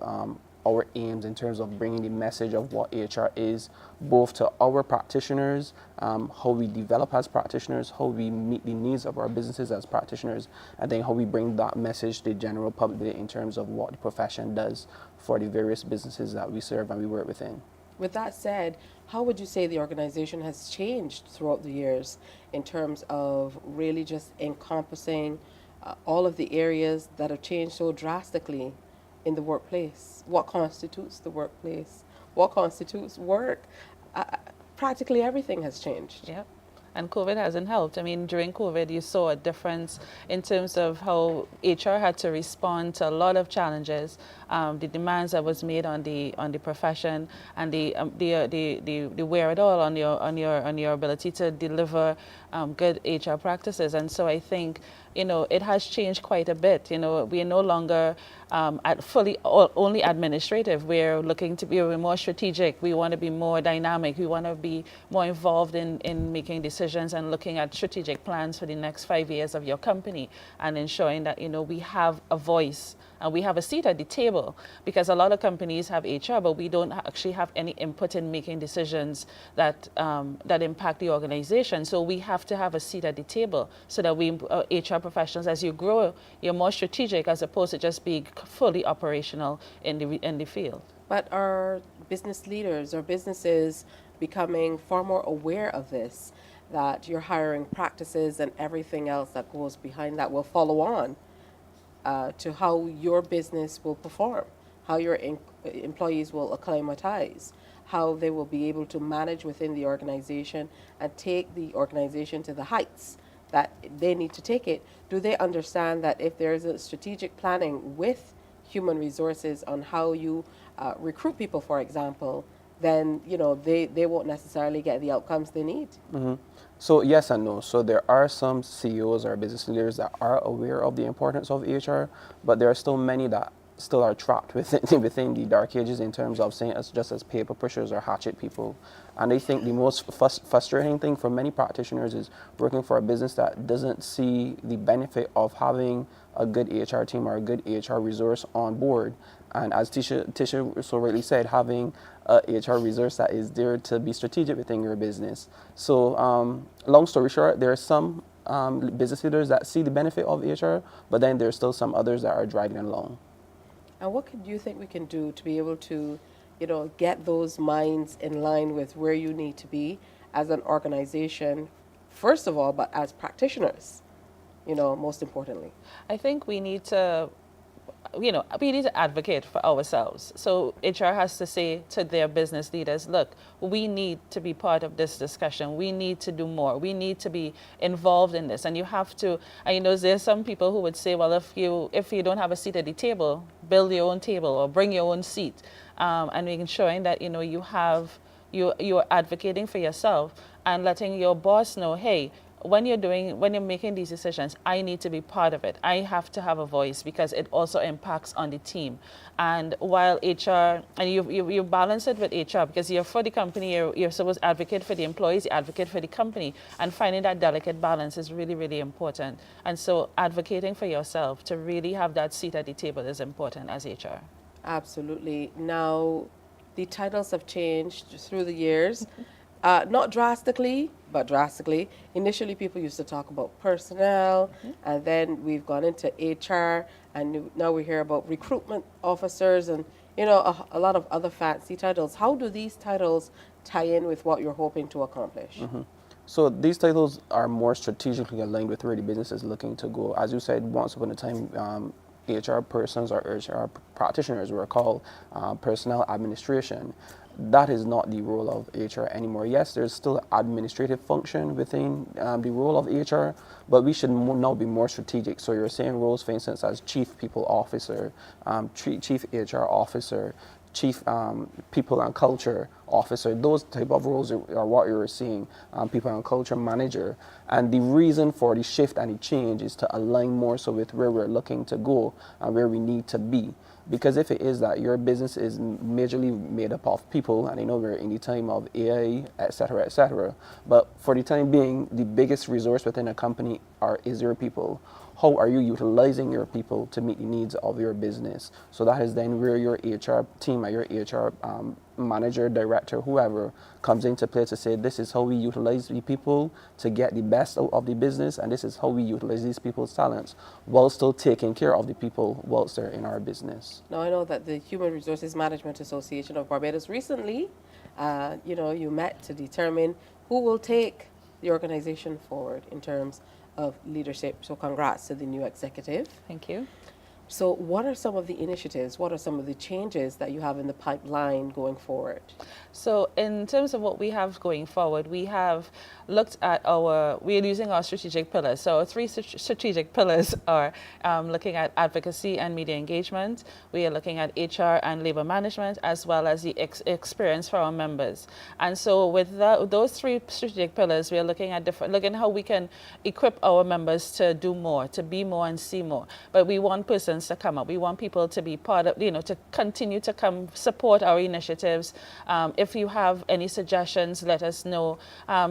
our aims, in terms of bringing the message of what HR is, both to our practitioners, how we develop as practitioners, how we meet the needs of our businesses as practitioners, and then how we bring that message to the general public in terms of what the profession does for the various businesses that we serve and we work within. With that said, how would you say the organization has changed throughout the years in terms of really just encompassing all of the areas that have changed so drastically in the workplace? What constitutes the workplace? What constitutes work? Practically everything has changed. Yep. and COVID hasn't helped. I mean, during COVID, you saw a difference in terms of how HR had to respond to a lot of challenges, the demands that was made on the profession, and the wherewithal on your ability to deliver good HR practices. And so I think, you know, it has changed quite a bit. You know, we are no longer only administrative. We're looking to be more strategic. We want to be more dynamic. We want to be more involved in making decisions and looking at strategic plans for the next 5 years of your company, and ensuring that, you know, we have a voice and we have a seat at the table, because a lot of companies have HR, but we don't actually have any input in making decisions that that impact the organization. So we have to have a seat at the table so that we HR professionals, as you grow, you're more strategic as opposed to just being fully operational in the field. But are business leaders or businesses becoming far more aware of this, that your hiring practices and everything else that goes behind that will follow on to how your business will perform, how your employees will acclimatize, how they will be able to manage within the organization and take the organization to the heights that they need to take it? Do they understand that if there is a strategic planning with human resources on how you recruit people, for example, then, you know, they won't necessarily get the outcomes they need? Mm-hmm. So yes and no. So there are some CEOs or business leaders that are aware of the importance of HR, but there are still many that still are trapped within the dark ages in terms of seeing us just as paper pushers or hatchet people. And I think the most frustrating thing for many practitioners is working for a business that doesn't see the benefit of having a good HR team or a good HR resource on board. And as Tisha so rightly said, having a HR resource that is there to be strategic within your business. So long story short, there are some business leaders that see the benefit of HR, but then there's still some others that are dragging along. And what do you think we can do to be able to, you know, get those minds in line with where you need to be as an organization, first of all, but as practitioners, you know, most importantly? I think we need to, you know, we need to advocate for ourselves. So HR has to say to their business leaders, look, we need to be part of this discussion. We need to do more. We need to be involved in this. And you have to, and you know, there's some people who would say, well, if you don't have a seat at the table, build your own table or bring your own seat. And ensuring that, you know, you're advocating for yourself and letting your boss know, hey, when you're making these decisions, I need to be part of it. I have to have a voice because it also impacts on the team. And while HR, and you balance it with HR because you're for the company, you're supposed to advocate for the employees, you advocate for the company, and finding that delicate balance is really, really important. And so advocating for yourself to really have that seat at the table is important as HR. Absolutely. Now, the titles have changed through the years. Not drastically, but drastically. Initially, people used to talk about personnel, and then we've gone into HR, and now we hear about recruitment officers and, you know, a lot of other fancy titles. How do these titles tie in with what you're hoping to accomplish? Mm-hmm. So these titles are more strategically aligned with where the business is looking to go. As you said, once upon a time, HR persons or HR practitioners were called personnel administration. That is not the role of HR anymore. Yes, there's still administrative function within the role of HR, but we should now be more strategic. So you're saying roles, for instance, as chief people officer, chief HR officer, chief people and culture officer. Those type of roles are what you're seeing, people and culture manager. And the reason for the shift and the change is to align more so with where we're looking to go and where we need to be. Because if it is that your business is majorly made up of people, and I know we're in the time of AI, etc., but for the time being, the biggest resource within a company is your people. How are you utilizing your people to meet the needs of your business? So that is then where your HR team or your HR manager, director, whoever comes into play to say, this is how we utilize the people to get the best out of the business, and this is how we utilize these people's talents while still taking care of the people whilst they're in our business. Now, I know that the Human Resources Management Association of Barbados recently, you know, you met to determine who will take the organization forward in terms of leadership. So congrats to the new executive. Thank you. So what are some of the initiatives, what are some of the changes that you have in the pipeline going forward? So in terms of what we have going forward, we have looked at we're using our strategic pillars. So our three strategic pillars are looking at advocacy and media engagement. We are looking at HR and labor management, as well as the experience for our members. And so with those three strategic pillars, we are looking at looking how we can equip our members to do more, to be more and see more. But we want persons to come up. We want people to be part of, to continue to come support our initiatives. If you have any suggestions, let us know.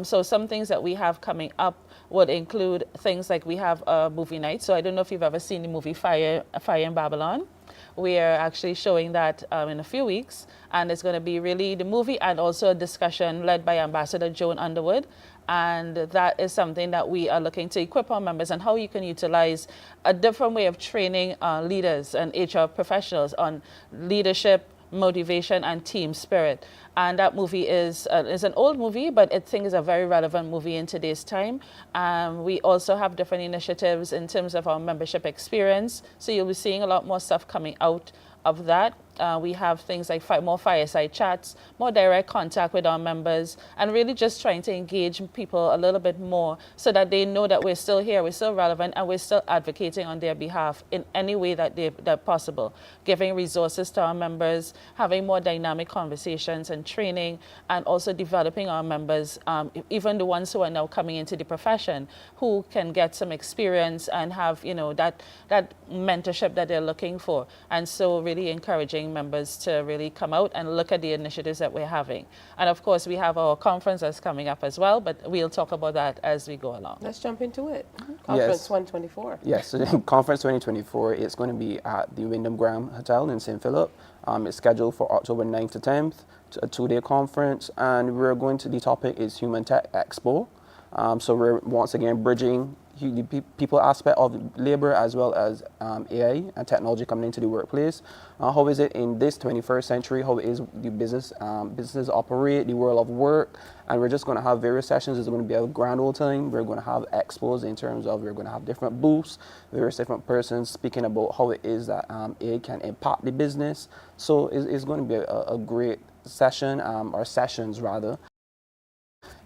So some things that we have coming up would include things like we have a movie night. So I don't know if you've ever seen the movie Fire in Babylon. We are actually showing that in a few weeks, and it's going to be really the movie and also a discussion led by Ambassador Joan Underwood. And that is something that we are looking to equip our members and how you can utilize a different way of training leaders and HR professionals on leadership, motivation, and team spirit. And that movie is an old movie, but I think is a very relevant movie in today's time. We also have different initiatives in terms of our membership experience. So you'll be seeing a lot more stuff coming out of that. We have things like more fireside chats, more direct contact with our members, and really just trying to engage people a little bit more so that they know that we're still here, we're still relevant, and we're still advocating on their behalf in any way that possible. Giving resources to our members, having more dynamic conversations and training, and also developing our members, even the ones who are now coming into the profession, who can get some experience and have that mentorship that they're looking for. And so really encouraging members to really come out and look at the initiatives that we're having. And of course, we have our conference that's coming up as well, but we'll talk about that as we go along. Let's jump into it. Conference 2024. Yes, so Conference 2024, it's going to be at the Wyndham Graham Hotel in St. Philip. It's scheduled for October 9th to 10th, a two-day conference, and the topic is Human Tech Expo. So we're once again bridging the people aspect of labor as well as AI and technology coming into the workplace. How is it in this 21st century? How is the businesses operate, the world of work? And we're just going to have various sessions. It's going to be a grand old time. We're going to have expos in terms of we're going to have different booths, various different persons speaking about how it is that AI can impact the business. So it's going to be a great session, or sessions rather.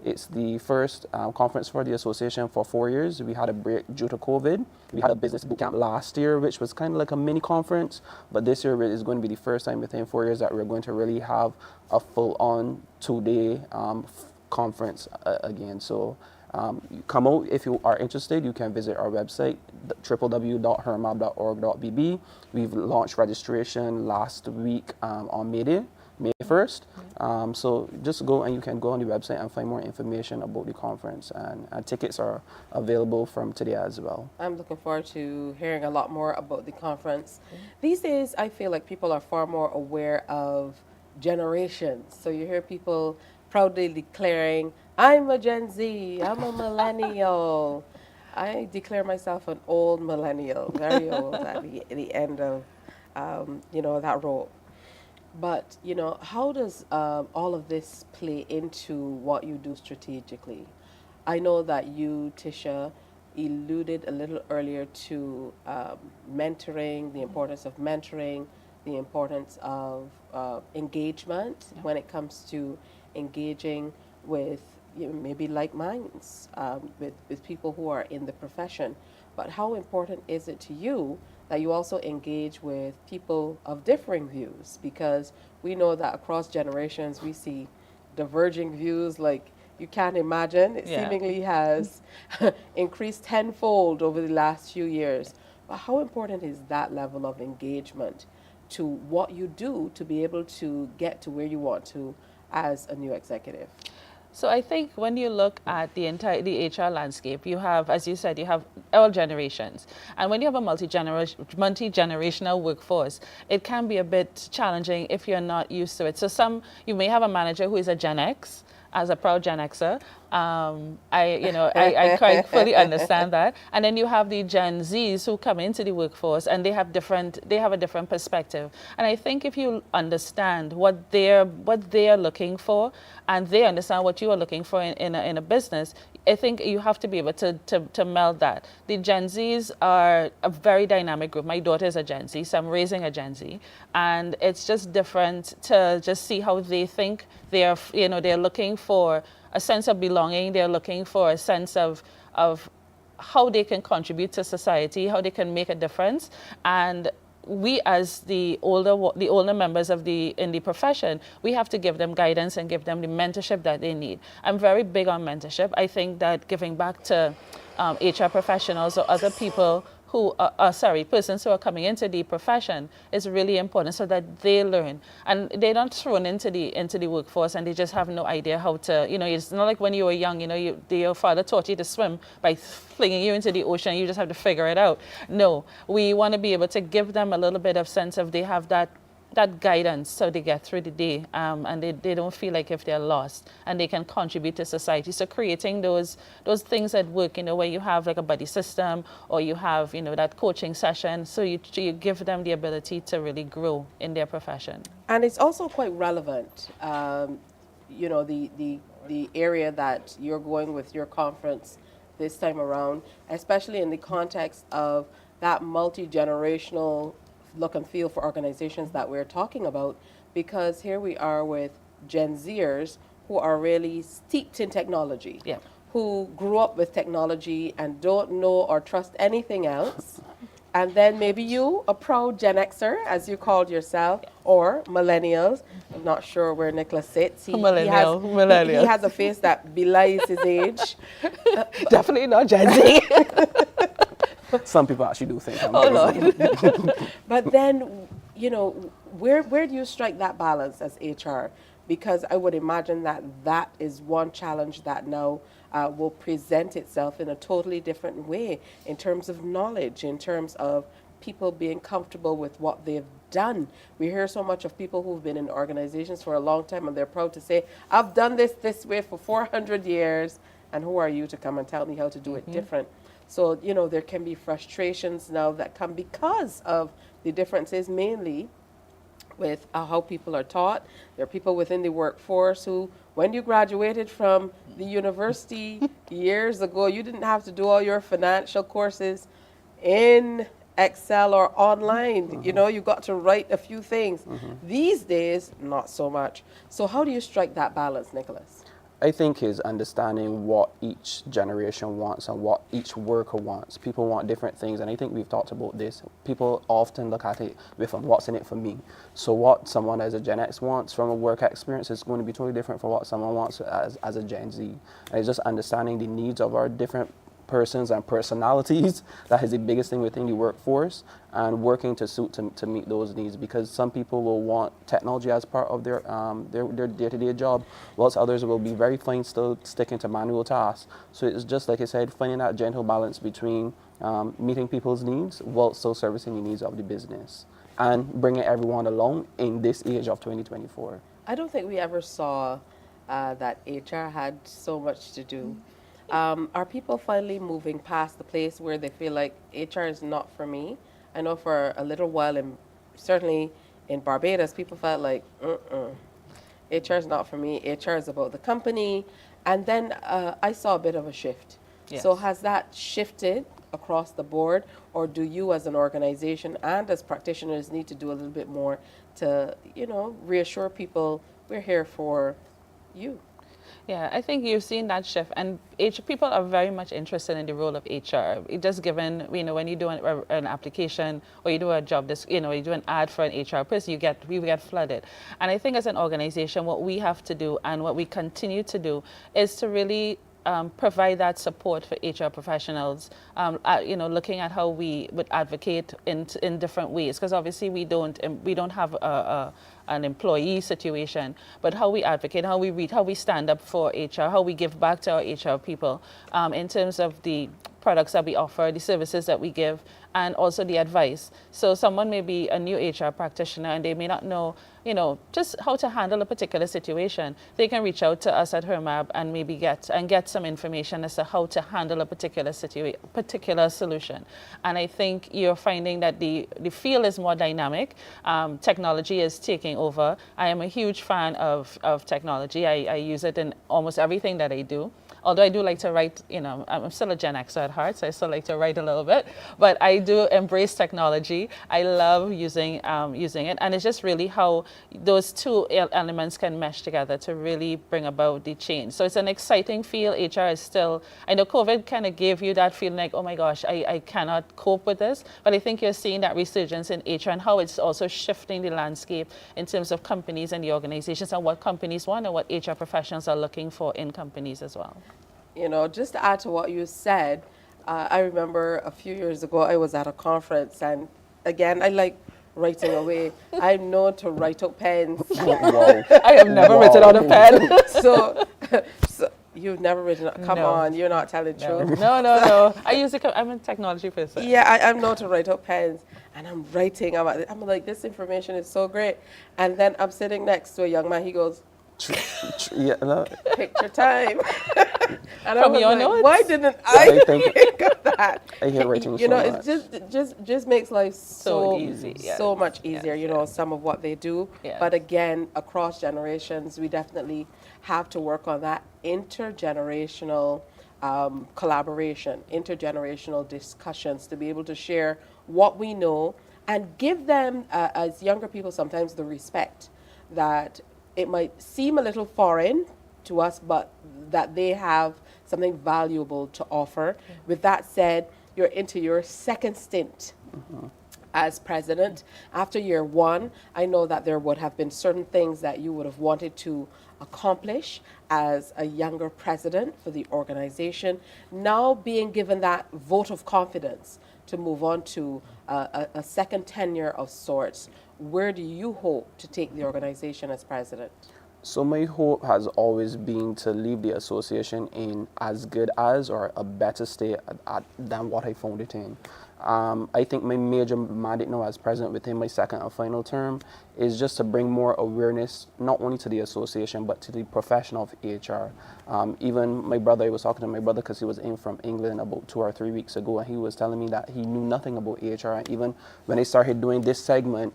It's the first conference for the association for 4 years. We had a break due to COVID. We had a business bootcamp last year, which was kind of like a mini conference. But this year is going to be the first time within 4 years that we're going to really have a full-on two-day conference again. So come out if you are interested. You can visit our website, www.hermab.org.bb. We've launched registration last week on May 1st. So just go and you can go on the website and find more information about the conference, and tickets are available from today as well. I'm looking forward to hearing a lot more about the conference. These days, I feel like people are far more aware of generations. So you hear people proudly declaring, I'm a Gen Z, I'm a millennial. I declare myself an old millennial, very old at the end of, that role. But, how does all of this play into what you do strategically? I know that you, Tisha, alluded a little earlier to mentoring, the importance of mentoring, the importance of engagement when it comes to engaging with maybe like minds, with people who are in the profession. But how important is it to you that you also engage with people of differing views? Because we know that across generations we see diverging views like you can't imagine. It seemingly has increased tenfold over the last few years. But how important is that level of engagement to what you do to be able to get to where you want to as a new executive? So I think when you look at the HR landscape, you have, as you said, you have all generations. And when you have a multi-generational workforce, it can be a bit challenging if you're not used to it. So you may have a manager who is a Gen X, as a proud Gen Xer, I quite fully understand that. And then you have the Gen Zs who come into the workforce and they have a different perspective. And I think if you understand what they're looking for, and they understand what you are looking for in a business, I think you have to be able to meld that. The Gen Zs are a very dynamic group. My daughter is a Gen Z, so I'm raising a Gen Z. And it's just different to just see how they think. They're looking for a sense of belonging. They're looking for a sense of how they can contribute to society, how they can make a difference. And we, as the older members in the profession, we have to give them guidance and give them the mentorship that they need. I'm very big on mentorship. I think that giving back to HR professionals or other people who persons who are coming into the profession is really important, so that they learn and they're not thrown into the workforce and they just have no idea how to, it's not like when you were young, your father taught you to swim by flinging you into the ocean, you just have to figure it out. No, we want to be able to give them a little bit of sense of they have that guidance so they get through the day, and they don't feel like if they're lost, and they can contribute to society. So creating those things at work, where you have like a buddy system, or you have, that coaching session, so you give them the ability to really grow in their profession. And it's also quite relevant, the area that you're going with your conference this time around, especially in the context of that multi-generational look and feel for organizations that we're talking about, because here we are with Gen Zers who are really steeped in technology, who grew up with technology and don't know or trust anything else. And then maybe you, a proud Gen Xer, as you called yourself, or millennials. I'm not sure where Nicholas sits. He has a face that belies his age. Definitely not Gen Z. Some people actually do think I'm Lord. But then, where do you strike that balance as HR? Because I would imagine that is one challenge that now will present itself in a totally different way in terms of knowledge, in terms of people being comfortable with what they've done. We hear so much of people who've been in organizations for a long time and they're proud to say, I've done this way for 400 years, and who are you to come and tell me how to do it different? So, there can be frustrations now that come because of the differences, mainly with how people are taught. There are people within the workforce who, when you graduated from the university years ago, you didn't have to do all your financial courses in Excel or online. You got to write a few things. These days, not so much. So how do you strike that balance, Nicholas? I think is understanding what each generation wants and what each worker wants. People want different things, and I think we've talked about this. People often look at it with what's in it for me. So what someone as a Gen X wants from a work experience is going to be totally different from what someone wants as a Gen Z. And it's just understanding the needs of our different persons and personalities. That is the biggest thing within the workforce, and working to meet those needs, because some people will want technology as part of their day-to-day job, whilst others will be very fine still sticking to manual tasks. So it's just like I said, finding that gentle balance between meeting people's needs while still servicing the needs of the business and bringing everyone along in this age of 2024. I don't think we ever saw that HR had so much to do. Are people finally moving past the place where they feel like HR is not for me? I know for a little while, certainly in Barbados, people felt like, HR is not for me. HR is about the company. And then I saw a bit of a shift. Yes. So has that shifted across the board, or do you as an organization and as practitioners need to do a little bit more to, reassure people we're here for you? Yeah, I think you've seen that shift, and people are very much interested in the role of HR. It just given, when you do an application or you do a job, you do an ad for an HR person, we get flooded. And I think as an organization, what we have to do and what we continue to do is to really provide that support for HR professionals, looking at how we would advocate in different ways, because obviously we don't have an employee situation, but how we advocate, how we read, how we stand up for HR, how we give back to our HR people in terms of the products that we offer, the services that we give, and also the advice. So someone may be a new HR practitioner and they may not know, just how to handle a particular situation. They can reach out to us at HERMAB and maybe get some information as to how to handle a particular solution. And I think you're finding that the field is more dynamic. Technology is taking over. I am a huge fan of technology. I use it in almost everything that I do. Although I do like to write, I'm still a Gen Xer at heart, so I still like to write a little bit. But I do embrace technology. I love using it. And it's just really how those two elements can mesh together to really bring about the change. So it's an exciting field. HR is still, I know COVID kind of gave you that feeling like, oh my gosh, I cannot cope with this. But I think you're seeing that resurgence in HR and how it's also shifting the landscape in terms of companies and the organizations and what companies want and what HR professionals are looking for in companies as well. Just to add to what you said, I remember a few years ago I was at a conference, and again, I like writing away. I'm known to write out pens. Wow. I have never written on a pen. so you've never written, come on, you're not telling the truth. No. I'm a technology person. Yeah, I'm known to write out pens, and I'm writing. I'm like, this information is so great. And then I'm sitting next to a young man, he goes, picture time. And I was like, why didn't I think of that? I hear writing it just makes life so easy, so much easier, some of what they do. Yes. But again, across generations, we definitely have to work on that intergenerational collaboration, intergenerational discussions to be able to share what we know and give them, as younger people, sometimes the respect that it might seem a little foreign to us, but that they have something valuable to offer. Yeah. With that said, you're into your second stint as president. After year one, I know that there would have been certain things that you would have wanted to accomplish as a younger president for the organization. Now being given that vote of confidence to move on to a second tenure of sorts, where do you hope to take the organization as president? So my hope has always been to leave the association in as good as or a better state than what I found it in. I think my major mandate now as president within my second and final term is just to bring more awareness, not only to the association, but to the profession of HR. Even my brother, I was talking to my brother because he was in from England about 2 or 3 weeks ago, and he was telling me that he knew nothing about HR. And even when I started doing this segment,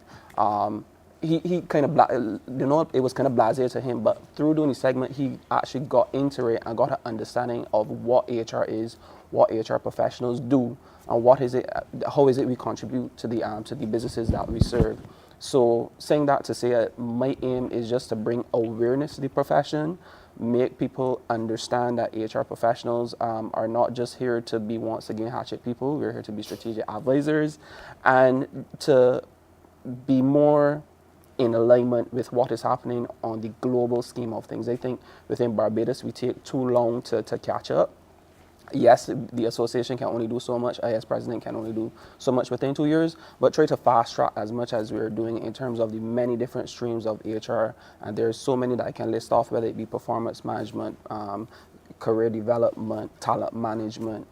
he kind of, it was kind of blasé to him, but through doing the segment, he actually got into it and got an understanding of what HR is, what HR professionals do, and what is it, how is it we contribute to the businesses that we serve. So saying that to say my aim is just to bring awareness to the profession, make people understand that HR professionals are not just here to be once again hatchet people, we're here to be strategic advisors, and to be more in alignment with what is happening on the global scheme of things. I think within Barbados we take too long to catch up. Yes, the association can only do so much. I, as president, can only do so much within 2 years, but try to fast track as much as we're doing in terms of the many different streams of HR. And there's so many that I can list off, whether it be performance management, career development, talent management.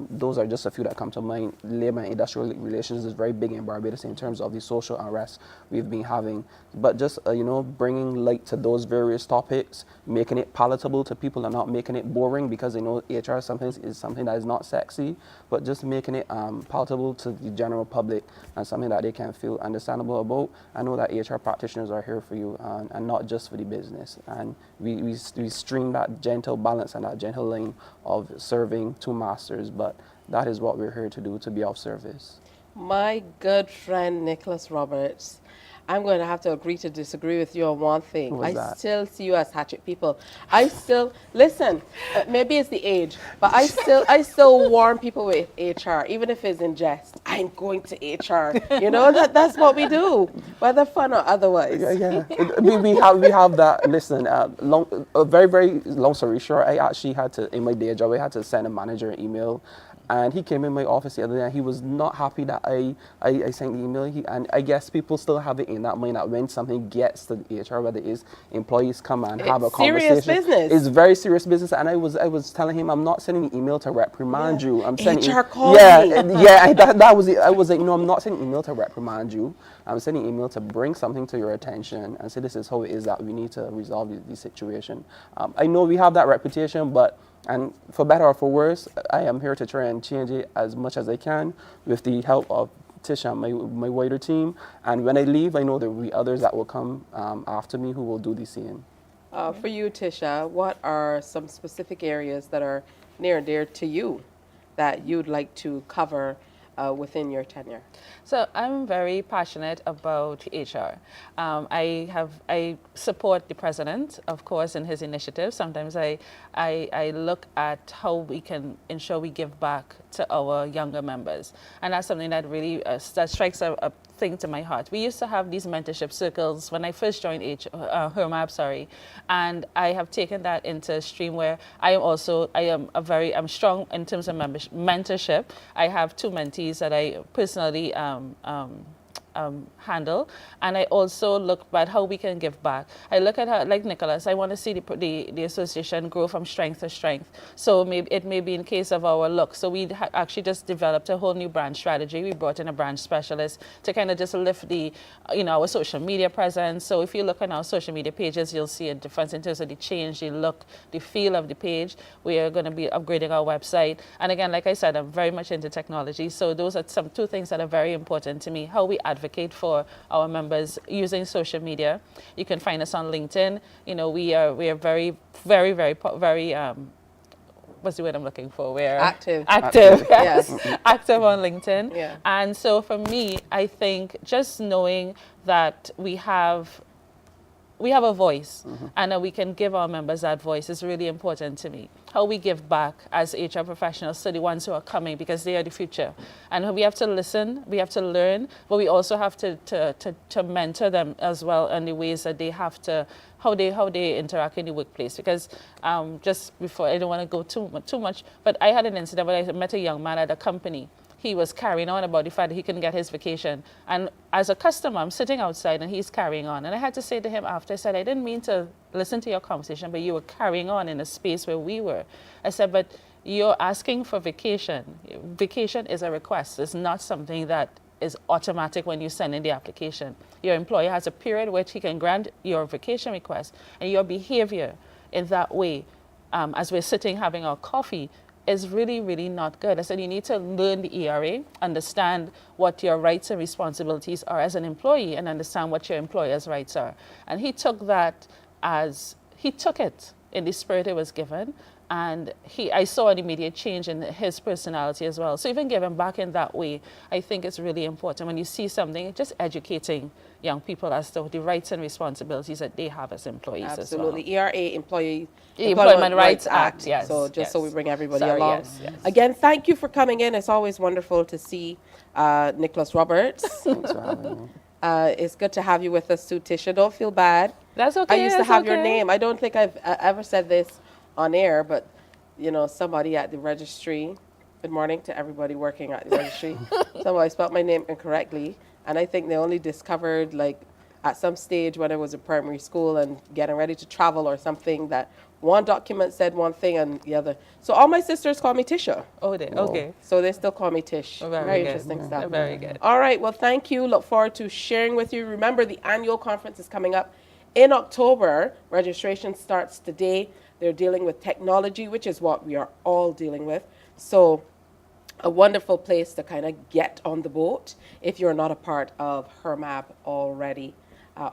Those are just a few that come to mind. Labor and industrial relations is very big in Barbados in terms of the social unrest we've been having. But just, bringing light to those various topics, making it palatable to people and not making it boring, because HR sometimes is something that is not sexy, but just making it palatable to the general public and something that they can feel understandable about. I know that HR practitioners are here for you and not just for the business. And we stream that gentle balance and that gentle line of serving two masters, but that is what we're here to do, to be of service. My good friend Nicholas Roberts, I'm going to have to agree to disagree with you on one thing. Still see you as hatchet people. I still, listen, maybe it's the age, but I still warn people with HR, even if it's in jest. I'm going to HR. That's what we do, whether fun or otherwise. Yeah. we have that. Listen, a very, very long story short, I actually had to, in my day job, I had to send a manager an email And he came in my office the other day and he was not happy that I sent the email. And I guess people still have it in that mind that when something gets to the HR, whether it is employees come and have a conversation. Serious business. It's very serious business. And I was telling him, I'm not sending an email to reprimand you. I'm sending HR called me. that was it. I was like, no, I'm not sending an email to reprimand you. I'm sending an email to bring something to your attention and say this is how it is that we need to resolve this situation. I know we have that reputation, but and for better or for worse, I am here to try and change it as much as I can with the help of Tisha, my wider team. And when I leave, I know there will be others that will come after me who will do the same. For you, Tisha, what are some specific areas that are near and dear to you that you'd like to cover within your tenure? So I'm very passionate about HR. I support the president, of course, in his initiatives. Sometimes I look at how we can ensure we give back to our younger members, and that's something that really that strikes a thing to my heart. We used to have these mentorship circles when I first joined HERMAB, and I have taken that into a stream where I'm strong in terms of mentorship. I have 2 mentees that I personally handle, and I also look at how we can give back. I look at how, like Nicholas, I want to see the association grow from strength to strength. So maybe it may be in case of our look. So we actually just developed a whole new brand strategy. We brought in a brand specialist to kind of just lift our social media presence. So if you look on our social media pages, you'll see a difference in terms of the change, the look, the feel of the page. We are going to be upgrading our website. And again, like I said, I'm very much into technology. So those are 2 things that are very important to me. How we advocate for our members using social media. You can find us on LinkedIn. We are very, very, very, very what's the word I'm looking for? We're active. Yes. Active on LinkedIn. Yeah. And so for me, I think just knowing that we have a voice, and that we can give our members that voice is really important to me. How we give back as HR professionals to the ones who are coming, because they are the future. And we have to listen, we have to learn, but we also have to mentor them as well in the ways that they have to, how they interact in the workplace. Because just before, I don't want to go too much, but I had an incident where I met a young man at a company. He was carrying on about the fact that he couldn't get his vacation. And as a customer, I'm sitting outside and he's carrying on. And I had to say to him after, I said, I didn't mean to listen to your conversation, but you were carrying on in a space where we were. I said, but you're asking for vacation. Vacation is a request. It's not something that is automatic when you send in the application. Your employer has a period which he can grant your vacation request, and your behavior in that way, as we're sitting having our coffee, is really, really not good. I said, you need to learn the ERA, understand what your rights and responsibilities are as an employee, and understand what your employer's rights are. And he took it in the spirit it was given. And I saw an immediate change in his personality as well. So even giving back in that way, I think it's really important. When you see something, just educating young people as to the rights and responsibilities that they have as employees Absolutely. as well. ERA, Employment Rights Act, yes. So just so we bring everybody Sorry, along. yes. Again, thank you for coming in. It's always wonderful to see Nicholas Roberts. Thanks for having me. It's good to have you with us too, Tisha. Don't feel bad. That's okay. I used to have your name. I don't think I've ever said this on air, but somebody at the registry, good morning to everybody working at the registry, somebody spelled my name incorrectly, and I think they only discovered at some stage when I was in primary school and getting ready to travel or something that one document said one thing and the other. So all my sisters call me Tisha. Oh, okay. So they still call me Tish. Oh, very good. interesting stuff. Very good. All right, well, thank you. Look forward to sharing with you. Remember, the annual conference is coming up in October. Registration starts today. They're dealing with technology, which is what we are all dealing with. So a wonderful place to kind of get on the boat if you're not a part of HERMAB already.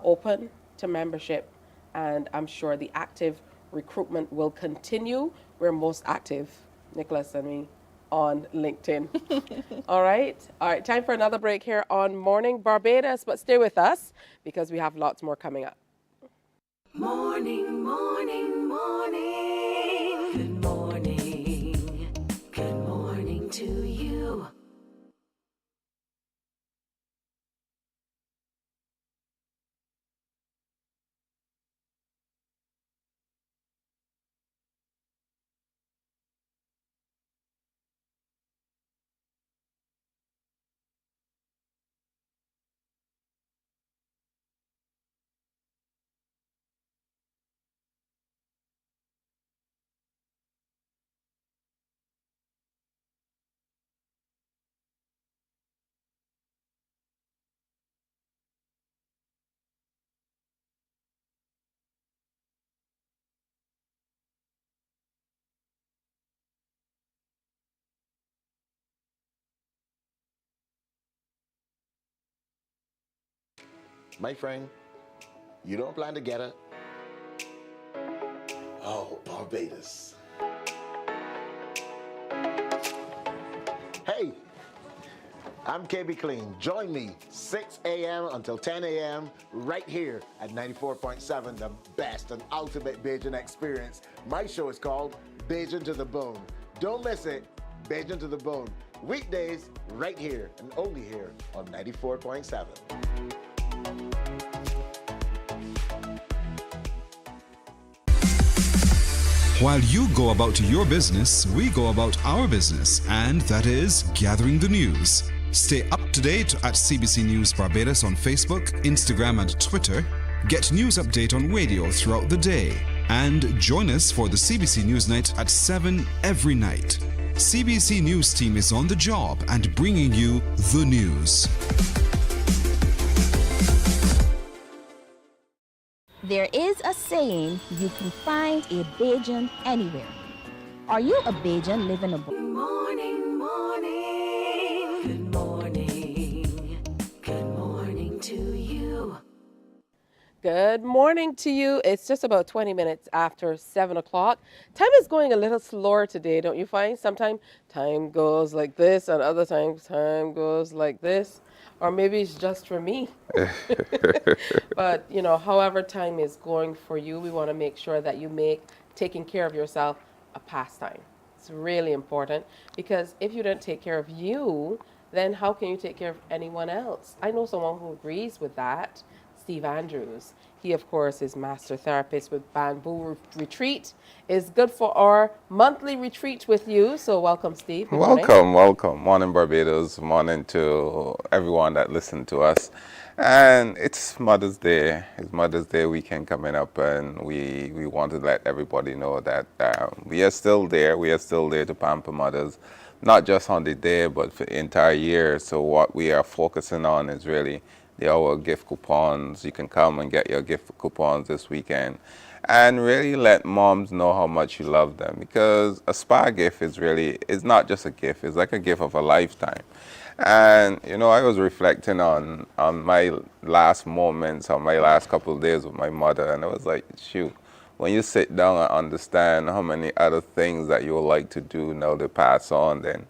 Open to membership, and I'm sure the active recruitment will continue. We're most active, Nicholas and me, on LinkedIn. All right, time for another break here on Morning Barbados, but stay with us because we have lots more coming up. Morning, morning, morning. Good morning. Good morning to you. My friend, you don't plan to get it? Oh, Barbados. Hey, I'm KB Clean. Join me 6 a.m. until 10 a.m. right here at 94.7, the best and ultimate Bajan experience. My show is called Bajan to the Bone. Don't miss it, Bajan to the Bone. Weekdays right here and only here on 94.7. While you go about your business, we go about our business, and that is gathering the news. Stay up to date at CBC News Barbados on Facebook, Instagram, and Twitter. Get news update on radio throughout the day. And join us for the CBC News Night at 7 every night. CBC News team is on the job and bringing you the news. There is a saying, you can find a Bajan anywhere. Are you a Bajan living abroad? Morning, morning. Good morning. Good morning to you. Good morning to you. It's just about 20 minutes after 7 o'clock. Time is going a little slower today, don't you find? Sometimes time goes like this, and other times time goes like this. Or maybe it's just for me. But, you know, however time is going for you, we want to make sure that you make taking care of yourself a pastime. It's really important, because if you don't take care of you, then how can you take care of anyone else? I know someone who agrees with that, Steve Andrews. He, of course, is master therapist with Bamboo Retreat. Is good for our monthly retreat with you. So welcome, Steve. Good morning. Welcome. Morning, Barbados. Morning to everyone that listened to us. And it's Mother's Day. It's Mother's Day weekend coming up, and we want to let everybody know that we are still there. We are still there to pamper mothers, not just on the day, but for the entire year. So what we are focusing on is really our gift coupons. You can come and get your gift coupons this weekend and really let moms know how much you love them, because a spa gift is not just a gift, it's like a gift of a lifetime. And you know, I was reflecting on my last moments, on my last couple of days with my mother, and I was like, shoot, when you sit down and understand how many other things that you would like to do now to pass on, then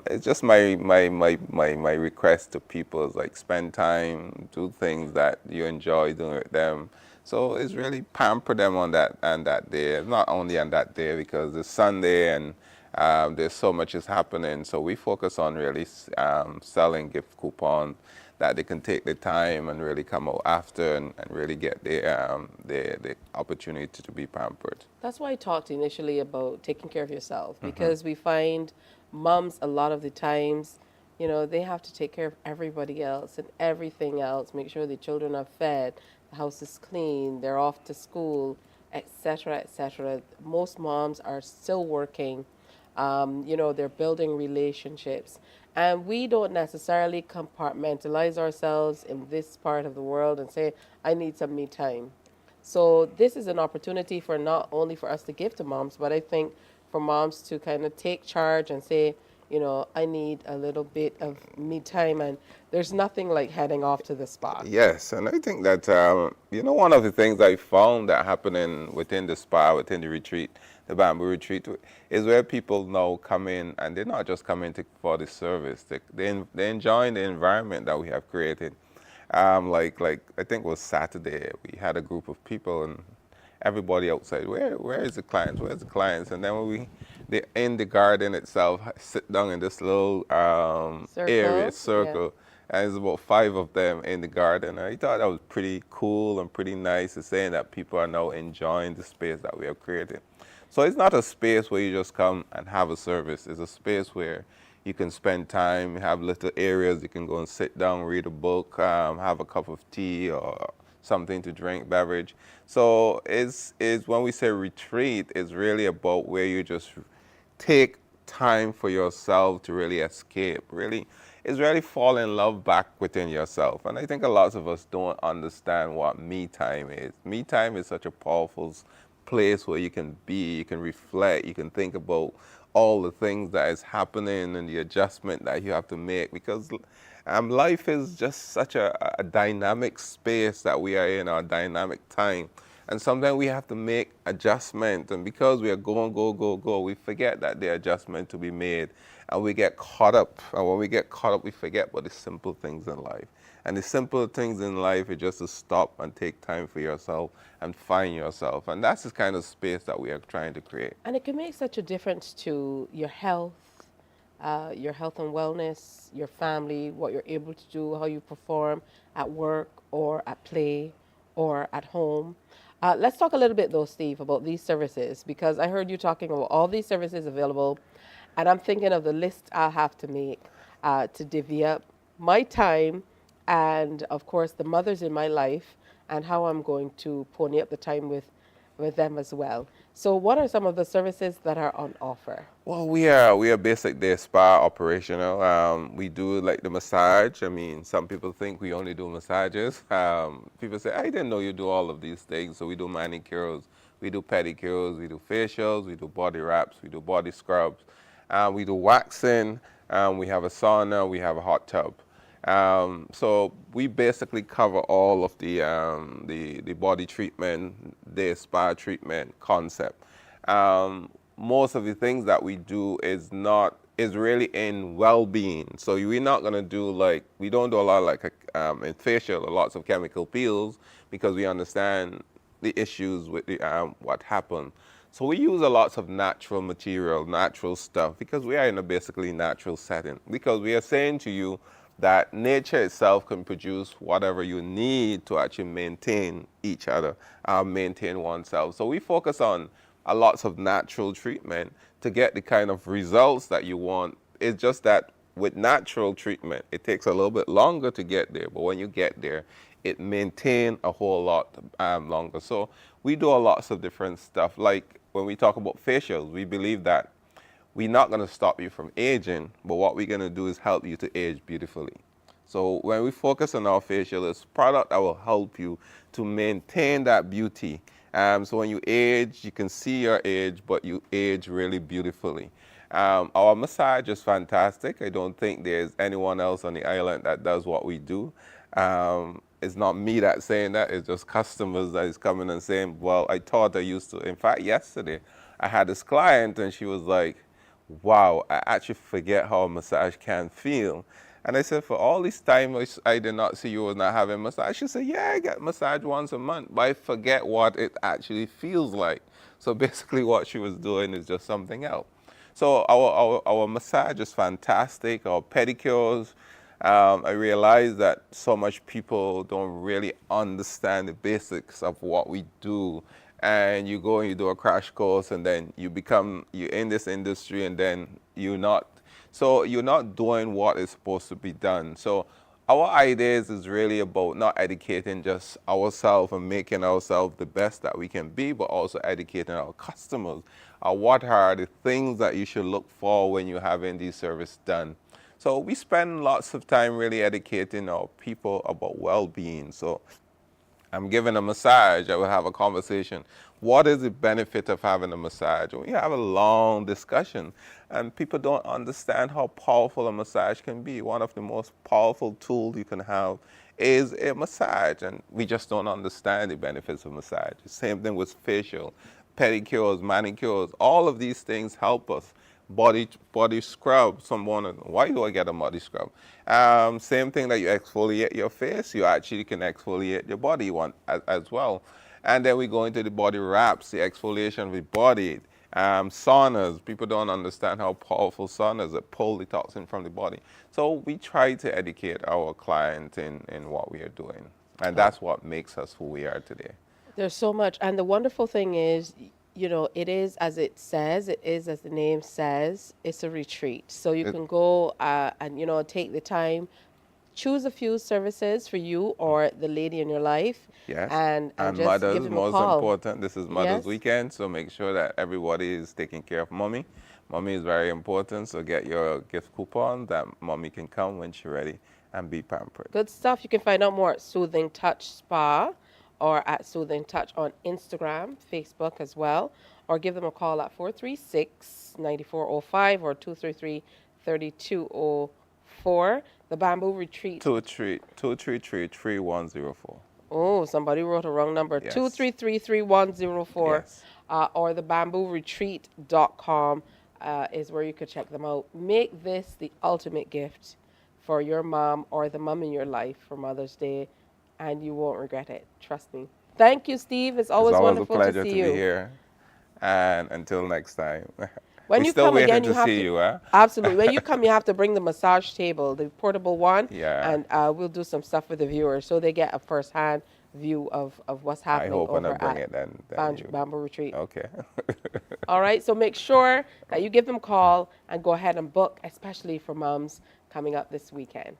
it's just my request to people is like spend time, do things that you enjoy doing with them. So it's really pamper them on that day. Not only on that day, because it's Sunday and there's so much is happening. So we focus on really selling gift coupons that they can take the time and really come out after and really get the opportunity to be pampered. That's why I talked initially about taking care of yourself, because we find moms a lot of the times, you know, they have to take care of everybody else and everything else, make sure the children are fed, the house is clean, they're off to school, etc., etc. Most moms are still working, you know, they're building relationships, and we don't necessarily compartmentalize ourselves in this part of the world and say, I need some me time. So this is an opportunity for not only for us to give to moms, but I think for moms to kind of take charge and say, you know, I need a little bit of me time, and there's nothing like heading off to the spa. Yes, and I think that, you know, one of the things I found that happening within the spa, within the retreat, the Bamboo Retreat, is where people now come in, and they're not just coming for the service. They're enjoying the environment that we have created. Like I think it was Saturday, we had a group of people, and everybody outside, where is the clients? Where's the clients? And then they're in the garden itself, sit down in this little circle, yeah. And there's about 5 of them in the garden. And I thought that was pretty cool and pretty nice, to saying that people are now enjoying the space that we have created. So it's not a space where you just come and have a service. It's a space where you can spend time, have little areas you can go and sit down, read a book, have a cup of tea or something to drink, beverage. So it's when we say retreat, it's really about where you just take time for yourself to really escape. It's really fall in love back within yourself. And I think a lot of us don't understand what me time is. Me time is such a powerful place where you can be, you can reflect, you can think about all the things that is happening and the adjustment that you have to make, because Life is just such a dynamic space that we are in, a dynamic time. And sometimes we have to make adjustments. And because we are go, we forget that there are adjustments to be made. And we get caught up. And when we get caught up, we forget about the simple things in life. And the simple things in life is just to stop and take time for yourself and find yourself. And that's the kind of space that we are trying to create. And it can make such a difference to your health and wellness, your family, what you're able to do, how you perform at work or at play or at home. Let's talk a little bit, though, Steve, about these services, because I heard you talking about all these services available, and I'm thinking of the list I'll have to make to divvy up my time and, of course, the mothers in my life and how I'm going to pony up the time with them as well. So what are some of the services that are on offer? Well, we are basically a spa operational. We do like the massage. I mean, some people think we only do massages. People say, I didn't know you do all of these things. So we do manicures, we do pedicures, we do facials, we do body wraps, we do body scrubs, we do waxing, we have a sauna, we have a hot tub. So we basically cover all of the body treatment, the spa treatment concept. Most of the things that we do is really in well-being. So we're not gonna do we don't do a lot like in facial, lots of chemical peels because we understand the issues with what happened. So we use a lots of natural material, natural stuff because we are in a basically natural setting. Because we are saying to you that nature itself can produce whatever you need to actually maintain each other, maintain oneself. So we focus on a lots of natural treatment to get the kind of results that you want. It's just that with natural treatment, it takes a little bit longer to get there, but when you get there, it maintains a whole lot longer. So we do a lots of different stuff. Like when we talk about facials, we believe that we're not going to stop you from aging, but what we're going to do is help you to age beautifully. So when we focus on our facial, it's product that will help you to maintain that beauty. So when you age, you can see your age, but you age really beautifully. Our massage is fantastic. I don't think there's anyone else on the island that does what we do. It's not me that's saying that, it's just customers that is coming and saying, well, I thought I used to. In fact, yesterday, I had this client and she was like, wow, I actually forget how a massage can feel. And I said, for all this time, I did not see you was not having a massage. She said, yeah, I get massage once a month, but I forget what it actually feels like. So basically what she was doing is just something else. So our massage is fantastic, our pedicures. I realize that so much people don't really understand the basics of what we do. And you go and you do a crash course and then you're in this industry and then you're not doing what is supposed to be done. So our ideas is really about not educating just ourselves and making ourselves the best that we can be, but also educating our customers. What are the things that you should look for when you're having these services done? So we spend lots of time really educating our people about well-being. So I'm giving a massage, I will have a conversation. What is the benefit of having a massage? And we have a long discussion, and people don't understand how powerful a massage can be. One of the most powerful tools you can have is a massage, and we just don't understand the benefits of massage. Same thing with facial, pedicures, manicures, all of these things help us. Body scrub, someone, why do I get a body scrub? Same thing that you exfoliate your face, you actually can exfoliate your body as well. And then we go into the body wraps, the exfoliation of the body. Saunas, people don't understand how powerful saunas that pull the toxin from the body. So we try to educate our client in what we are doing. And that's what makes us who we are today. There's so much. And the wonderful thing is, it is as it says, it is as the name says, it's a retreat. So you can go and, take the time, choose a few services for you or the lady in your life. Yes. And just mothers, give them a most call. important. This is Mother's Weekend, so make sure that everybody is taking care of mommy. Mommy is very important, so get your gift coupon that mommy can come when she's ready and be pampered. Good stuff. You can find out more at Soothing Touch Spa or at Soothing Touch on Instagram, Facebook as well, or give them a call at 436-9405 or 233-3204 The Bamboo Retreat. 233-3104. Oh, somebody wrote a wrong number. Yes. 233-3104. Yes. Or the bambooretreat.com is where you could check them out. Make this the ultimate gift for your mom or the mom in your life for Mother's Day, and you won't regret it. Trust me. Thank you, Steve. It's always wonderful a pleasure to see to you. be here. And until next time. When you come again, you have to you, huh? Absolutely. When you come, you have to bring the massage table, the portable one. Yeah. And we'll do some stuff with the viewers so they get a first-hand view of what's happening. I hope when I over bring at it then Bamboo Retreat. Okay. All right. So make sure that you give them a call and go ahead and book, especially for moms coming up this weekend.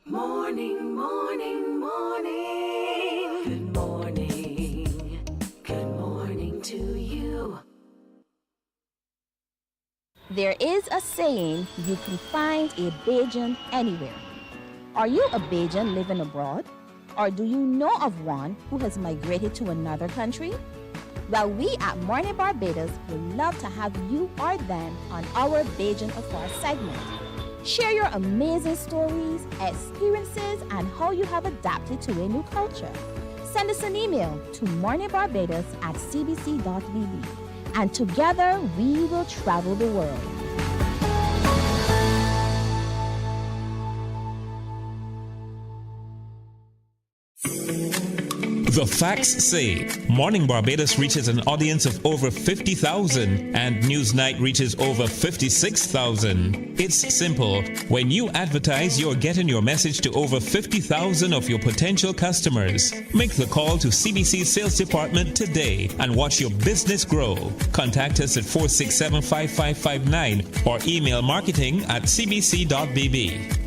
Morning, morning, morning. Good morning. Good morning to you. There is a saying, you can find a Bajan anywhere. Are you a Bajan living abroad? Or do you know of one who has migrated to another country? Well, we at Mornin Barbados would love to have you or them on our Bajan Affair segment. Share your amazing stories, experiences, and how you have adapted to a new culture. Send us an email to morninbarbados@cbc.bb, and together we will travel the world. The facts say Morning Barbados reaches an audience of over 50,000 and Newsnight reaches over 56,000. It's simple. When you advertise, you're getting your message to over 50,000 of your potential customers. Make the call to CBC Sales Department today and watch your business grow. Contact us at 467-5559 or email marketing@cbc.bb.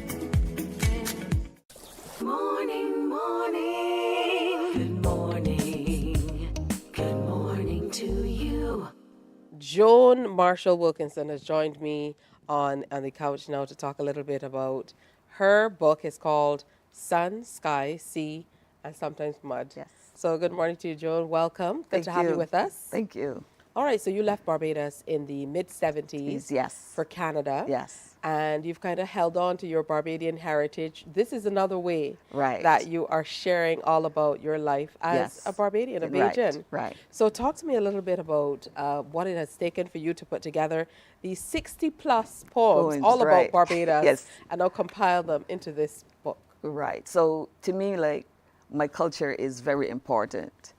Joan Marshall Wilkinson has joined me on the couch now to talk a little bit about her book. Is called Sun, Sky, Sea, and Sometimes Mud. Yes. So good morning to you, Joan. Welcome. Good to have you with us. Thank you. All right, so you left Barbados in the mid-70s. Yes. For Canada. Yes. And you've kind of held on to your Barbadian heritage. This is another way that you are sharing all about your life as a Barbadian, a Bajan. Right. So talk to me a little bit about what it has taken for you to put together these 60-plus poems all about Barbados and now compile them into this book. Right. So to me, like, my culture is very important.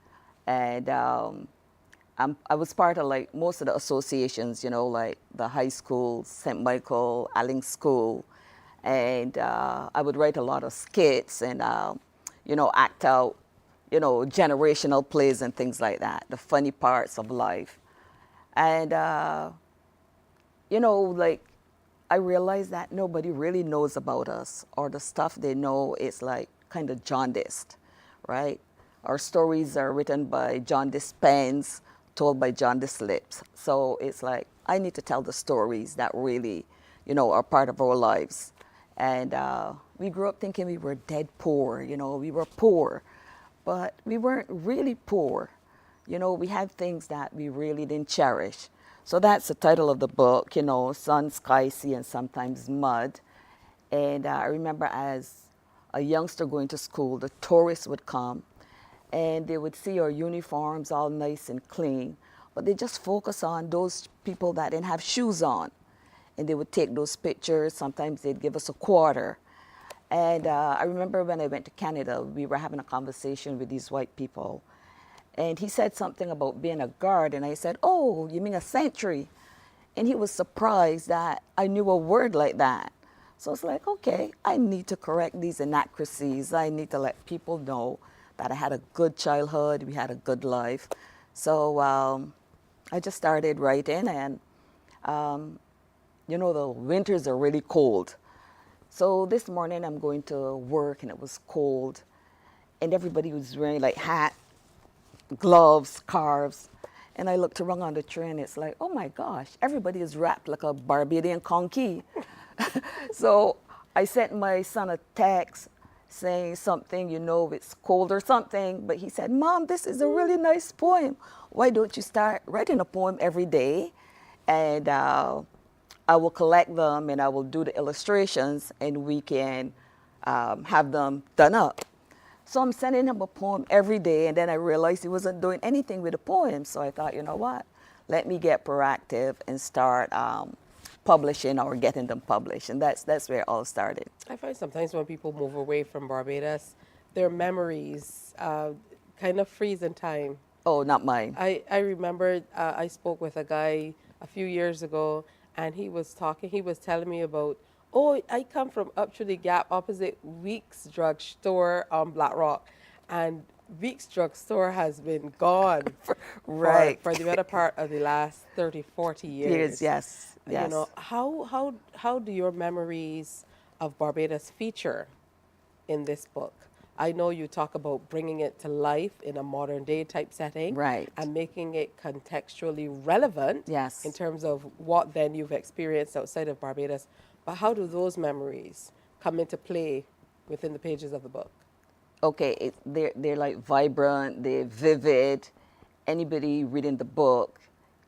And I was part of like most of the associations, you know, like the high school, St. Michael, Alling School. And I would write a lot of skits and, you know, act out, you know, generational plays and things like that, the funny parts of life. And, you know, like, I realized that nobody really knows about us, or the stuff they know is like kind of jaundiced, right? Our stories are written by jaundiced pens, told by jaundiced lips. So it's like, I need to tell the stories that really, you know, are part of our lives. And we grew up thinking we were dead poor, you know, we were poor, but we weren't really poor. You know, we had things that we really didn't cherish. So that's the title of the book, you know, Sun, Sky, Sea, and Sometimes Mud. And I remember as a youngster going to school, the tourists would come and they would see our uniforms all nice and clean, but they just focus on those people that didn't have shoes on. And they would take those pictures. Sometimes they'd give us a quarter. And I remember when I went to Canada, we were having a conversation with these white people. And he said something about being a guard. And I said, oh, you mean a sentry? And he was surprised that I knew a word like that. So it's like, okay, I need to correct these inaccuracies. I need to let people know that I had a good childhood. We had a good life. So I just started writing. And you know, the winters are really cold. So this morning I'm going to work and it was cold. And everybody was wearing like hat, gloves, scarves. And I looked around on the train, it's like, oh my gosh, everybody is wrapped like a Barbadian conky. So I sent my son a text saying something, you know, it's cold or something. But he said, Mom, this is a really nice poem. Why don't you start writing a poem every day? And I will collect them and I will do the illustrations and we can have them done up. So I'm sending him a poem every day, and then I realized he wasn't doing anything with the poem. So I thought, you know what, let me get proactive and start publishing or getting them published. And that's where it all started. I find sometimes when people move away from Barbados, their memories kind of freeze in time. Oh, not mine. I remember I spoke with a guy a few years ago, and he was telling me about, oh, I come from up to the gap opposite Weeks Drug Store on Black Rock. And Weeks Drug Store has been gone for the better part of the last 30, 40 years. Yes. You know, how do your memories of Barbados feature in this book? I know you talk about bringing it to life in a modern day type setting. Right. And making it contextually relevant. Yes. In terms of what then you've experienced outside of Barbados. But how do those memories come into play within the pages of the book? Okay, they're like vibrant, they're vivid. Anybody reading the book,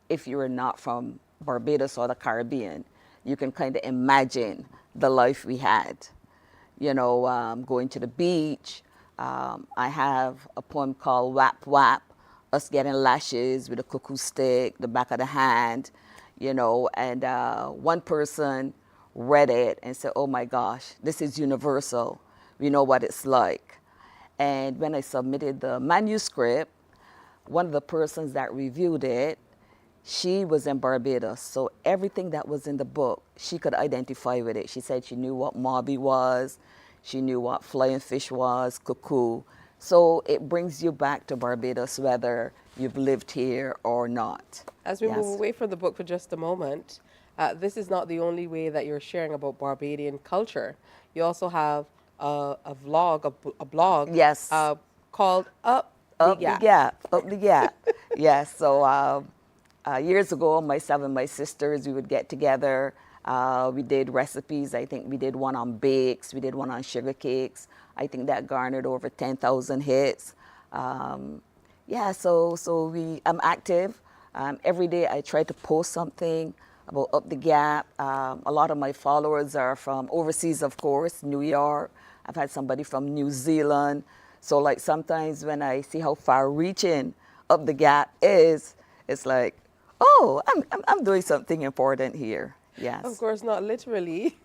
if you're not from Barbados or the Caribbean, you can kind of imagine the life we had. You know, going to the beach. I have a poem called Wap Wap, us getting lashes with a cuckoo stick, the back of the hand, you know, and one person read it and said, oh my gosh, this is universal. We know what it's like. And when I submitted the manuscript, one of the persons that reviewed it, she was in Barbados. So everything that was in the book, she could identify with it. She said she knew what mobby was. She knew what flying fish was, cuckoo. So it brings you back to Barbados, whether you've lived here or not. As we move away from the book for just a moment, this is not the only way that you're sharing about Barbadian culture. You also have a blog yes. Called Up the Gap. Up the Gap. Yes. So years ago, myself and my sisters, we would get together. We did recipes. I think we did one on bakes. We did one on sugar cakes. I think that garnered over 10,000 hits. Yeah, so I'm active. Every day I try to post something about Up the Gap. A lot of my followers are from overseas, of course, New York. I've had somebody from New Zealand. So like sometimes when I see how far-reaching Up the Gap is, it's like, oh, I'm doing something important here. Yes. Of course, not literally.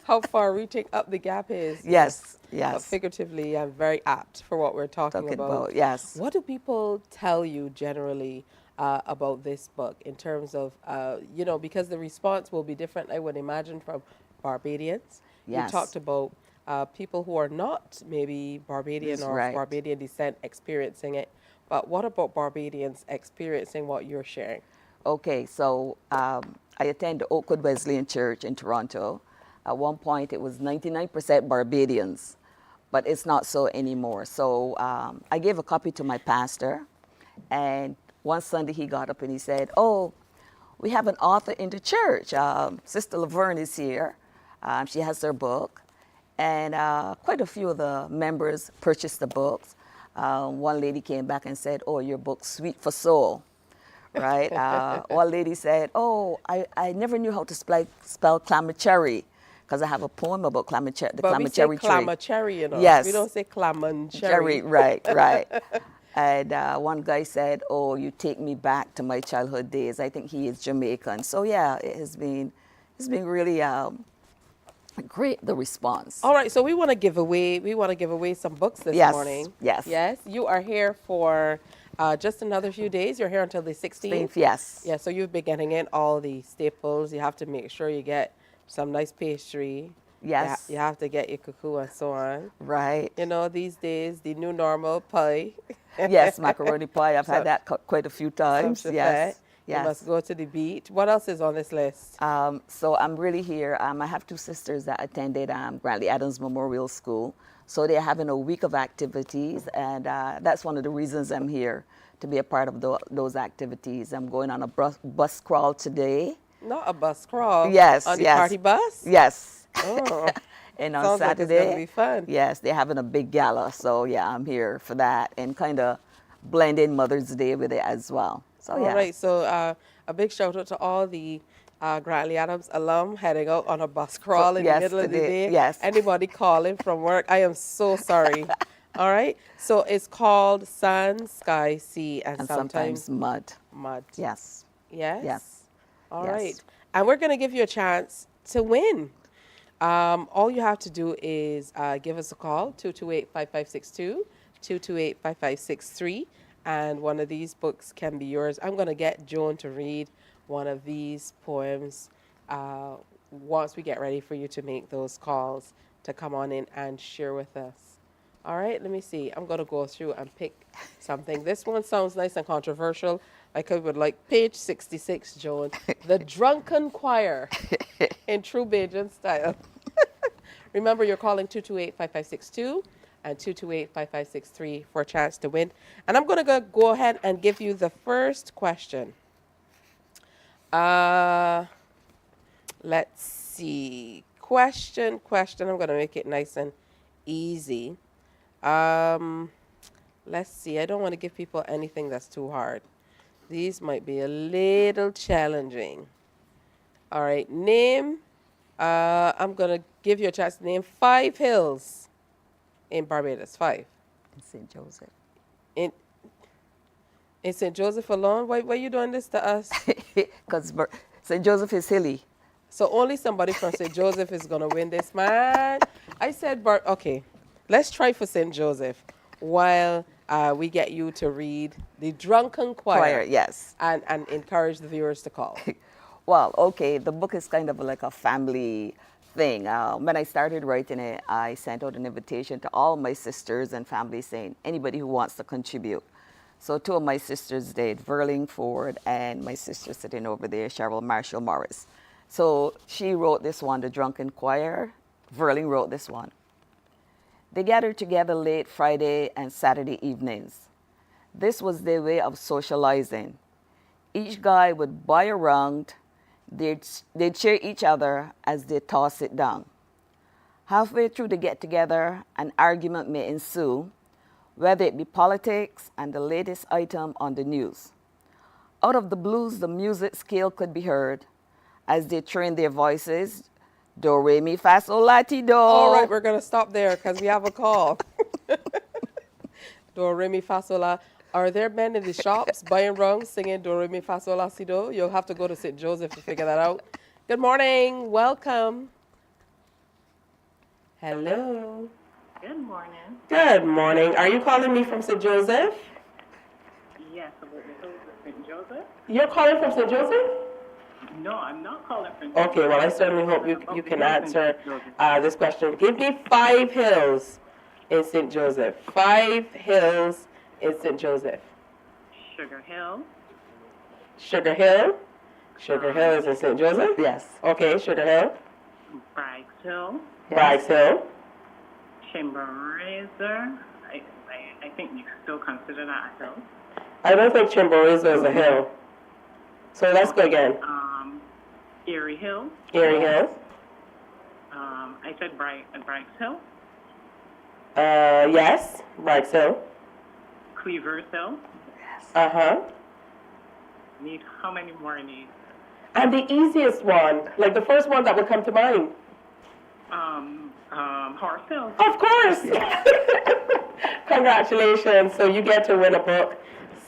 How far-reaching Up the Gap is. Yes, But figuratively, I'm very apt for what we're talking about. Yes. What do people tell you generally about this book in terms of, you know, because the response will be different, I would imagine, from Barbadians. Yes. You talked about people who are not maybe Barbadian or Right. of Barbadian descent experiencing it. But what about Barbadians experiencing what you're sharing? Okay, so I attend the Oakwood Wesleyan Church in Toronto. At one point, it was 99% Barbadians, but it's not so anymore. So I gave a copy to my pastor, and one Sunday he got up and he said, "Oh, we have an author in the church. Sister Laverne is here. She has her book." And quite a few of the members purchased the books. One lady came back and said, "Oh, your book's sweet for soul." Right? One lady said, "Oh, I never knew how to spell clamacherry because I have a poem about the But we say clamacherry tree." clamacherry, you know. Yes. We don't say clamancherry. Cherry, right, right. And one guy said, "Oh, you take me back to my childhood days." I think he is Jamaican. So yeah, it's been really great, the response. All right, so we want to give away some books this Yes, morning. yes. Yes. You are here for just another few days. You're here until the 16th. Yes. Yeah, so you've been getting in all the staples. You have to make sure you get some nice pastry. Yes. You have to get your cuckoo and so on. Right. You know, these days, the new normal pie. Yes, macaroni pie. I've had that quite a few times. Some Yes. chifette. Yes. You must go to the beach. What else is on this list? So I'm really here. I have two sisters that attended Grantley Adams Memorial School. So they're having a week of activities, and that's one of the reasons I'm here, to be a part of those activities. I'm going on a bus crawl today. Not a bus crawl. Yes, On the yes. party bus? Yes. Oh. And on Sounds like Saturday, it's gonna be fun. Yes, they're having a big gala. So yeah, I'm here for that and kind of blend in Mother's Day with it as well. So yeah. All right, so a big shout out to all the Grantley Adams alum heading out on a bus crawl in the middle of the day. Yes. Anybody calling from work, I am so sorry. All right, so it's called Sun, Sky, Sea, and sometimes mud. Mud. Yes. Yes? Yes. All Yes. right. And we're going to give you a chance to win. All you have to do is give us a call, 228-5562, 228-5563, and one of these books can be yours. I'm going to get Joan to read one of these poems once we get ready for you to make those calls to come on in and share with us. All right, let me see. I'm going to go through and pick something. This one sounds nice and controversial. Like I would like page 66, Joan. The Drunken Choir in true Bajan style. Remember, you're calling 228-5562 and 228-5563 for a chance to win. And I'm going to go ahead and give you the first question. Let's see. Question. I'm going to make it nice and easy. Let's see. I don't want to give people anything that's too hard. These might be a little challenging. All right. Name. I'm going to give you a chance to name 5 hills in Barbados. 5. In St. Joseph. In St. Joseph alone? Why are you doing this to us? Because St. Joseph is hilly. So only somebody from St. Joseph is going to win this, man. I said, okay, let's try for St. Joseph while we get you to read the Drunken Choir. Yes. And encourage the viewers to call. Well, okay, the book is kind of like a family thing. When I started writing it, I sent out an invitation to all my sisters and family saying, anybody who wants to contribute. So 2 of my sisters did, Verling Ford and my sister sitting over there, Cheryl Marshall Morris. So she wrote this one, The Drunken Choir. Verling wrote this one. They gathered together late Friday and Saturday evenings. This was their way of socializing. Each guy would buy a round. They'd cheer each other as they toss it down. Halfway through the get-together, an argument may ensue, whether it be politics and the latest item on the news. Out of the blues, the music scale could be heard as they trained their voices. Do, re, mi, fa, sol, la, ti, do. All right, we're going to stop there because we have a call. Do, re, mi, fa, sol, la. Are there men in the shops buying rungs singing Do, re, mi, fa, sol, la, si, do? You'll have to go to St. Joseph to figure that out. Good morning. Welcome. Hello. Good morning. Good morning. Are you calling me from St. Joseph? Yes, St. Joseph. You're calling from St. Joseph? No, I'm not calling from St. Okay, well, I certainly hope you can answer this question. Give me 5 hills in St. Joseph. 5 hills in St. Joseph. Sugar Hill. Sugar Hill? Sugar Hill is in St. Joseph? Yes. Okay, Sugar Hill. Braggs Hill. Braggs Hill. Chimborazo. I think you still consider that a hill. I don't think Chimborazo is a hill. So let's go again. Erie Hill. Erie Hill. I said Braggs Hill. Yes, Braggs Hill. Cleavers Hill. Uh-huh. Need how many more need? And the easiest one, like the first one that would come to mind. Horse Hill. Of course. Congratulations. So you get to win a book,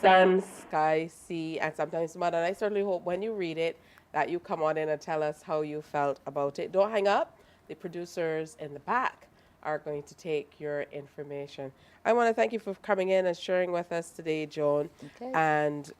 Sun, Sky, Sea, and Sometimes Mud. And I certainly hope when you read it that you come on in and tell us how you felt about it. Don't hang up. The producers in the back are going to take your information. I want to thank you for coming in and sharing with us today, Joan, and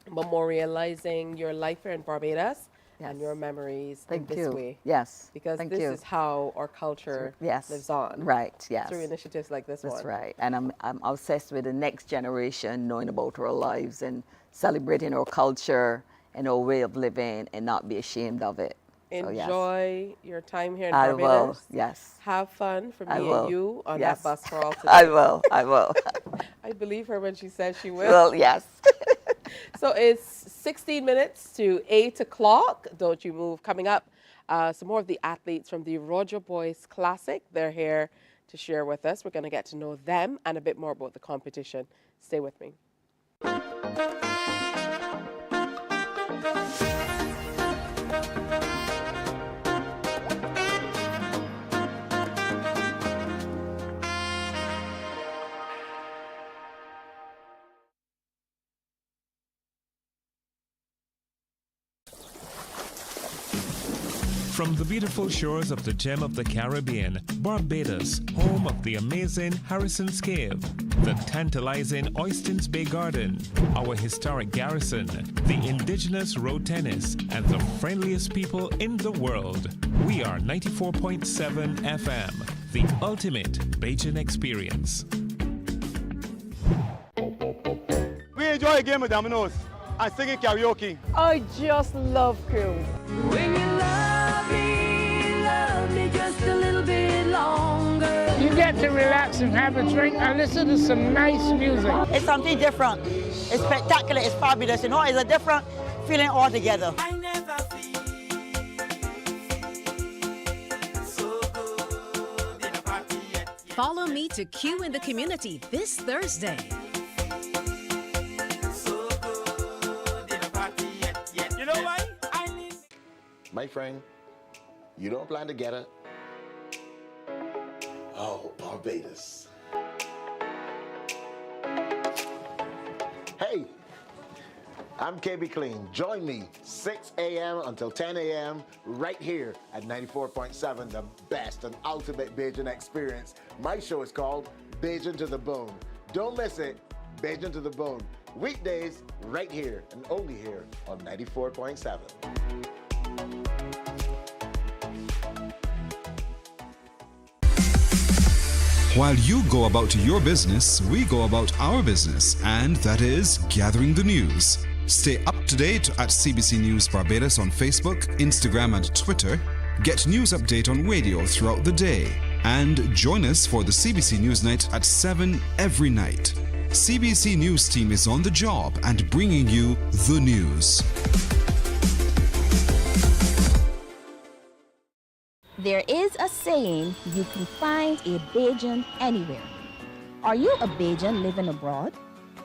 memorializing your life here in Barbados and your memories in this way. Yes. Because Thank this you. is how our culture lives on. Right, yes. Through initiatives like this one. That's right. And I'm obsessed with the next generation knowing about our lives and celebrating our culture and our way of living and not be ashamed of it. Enjoy your time here in I Barbados. will, yes. Have fun for me and you on that bus crawl today. I will. I believe her when she says she will. Well, yes. So it's 16 minutes to 8 o'clock. Don't you move. Coming up, some more of the athletes from the Roger Boys Classic. They're here to share with us. We're going to get to know them and a bit more about the competition. Stay with me. From the beautiful shores of the gem of the Caribbean, Barbados, home of the amazing Harrison's Cave, the tantalizing Oystins Bay Garden, our historic garrison, the indigenous road tennis, and the friendliest people in the world. We are 94.7 FM, the ultimate Bajan experience. We enjoy a game of dominoes and singing karaoke. I just love cruise. When you love me just a little bit longer. You get to relax and have a drink and listen to some nice music. It's something different. It's spectacular. It's fabulous. You know, it's a different feeling altogether. Follow me to Q in the Community this Thursday. You know why? My friend, you don't plan to get it? Oh, Barbados. Hey, I'm KB Clean. Join me 6 a.m. until 10 a.m. right here at 94.7, the best and ultimate Bajan experience. My show is called Bajan to the Bone. Don't miss it, Bajan to the Bone. Weekdays right here and only here on 94.7. While you go about your business, we go about our business, and that is gathering the news. Stay up to date at CBC News Barbados on Facebook, Instagram, and Twitter. Get news update on radio throughout the day. And join us for the CBC News Night at 7 every night. CBC News team is on the job and bringing you the news. There is a saying, you can find a Bajan anywhere. Are you a Bajan living abroad?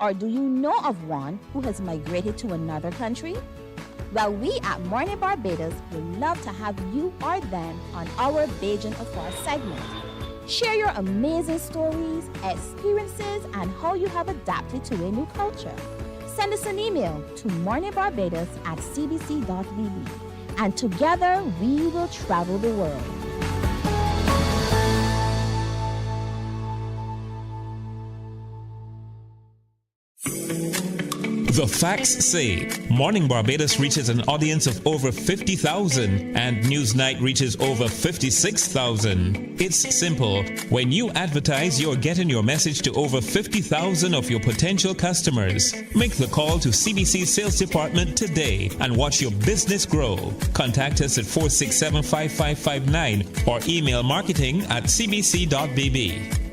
Or do you know of one who has migrated to another country? Well, we at Mornin Barbados would love to have you or them on our Bajan Afar segment. Share your amazing stories, experiences, and how you have adapted to a new culture. Send us an email to morninbarbados@cbc.vb. And together we will travel the world. The facts say Morning Barbados reaches an audience of over 50,000 and Newsnight reaches over 56,000. It's simple. When you advertise, you're getting your message to over 50,000 of your potential customers. Make the call to CBC Sales Department today and watch your business grow. Contact us at 467-5559 or email marketing@cbc.bb.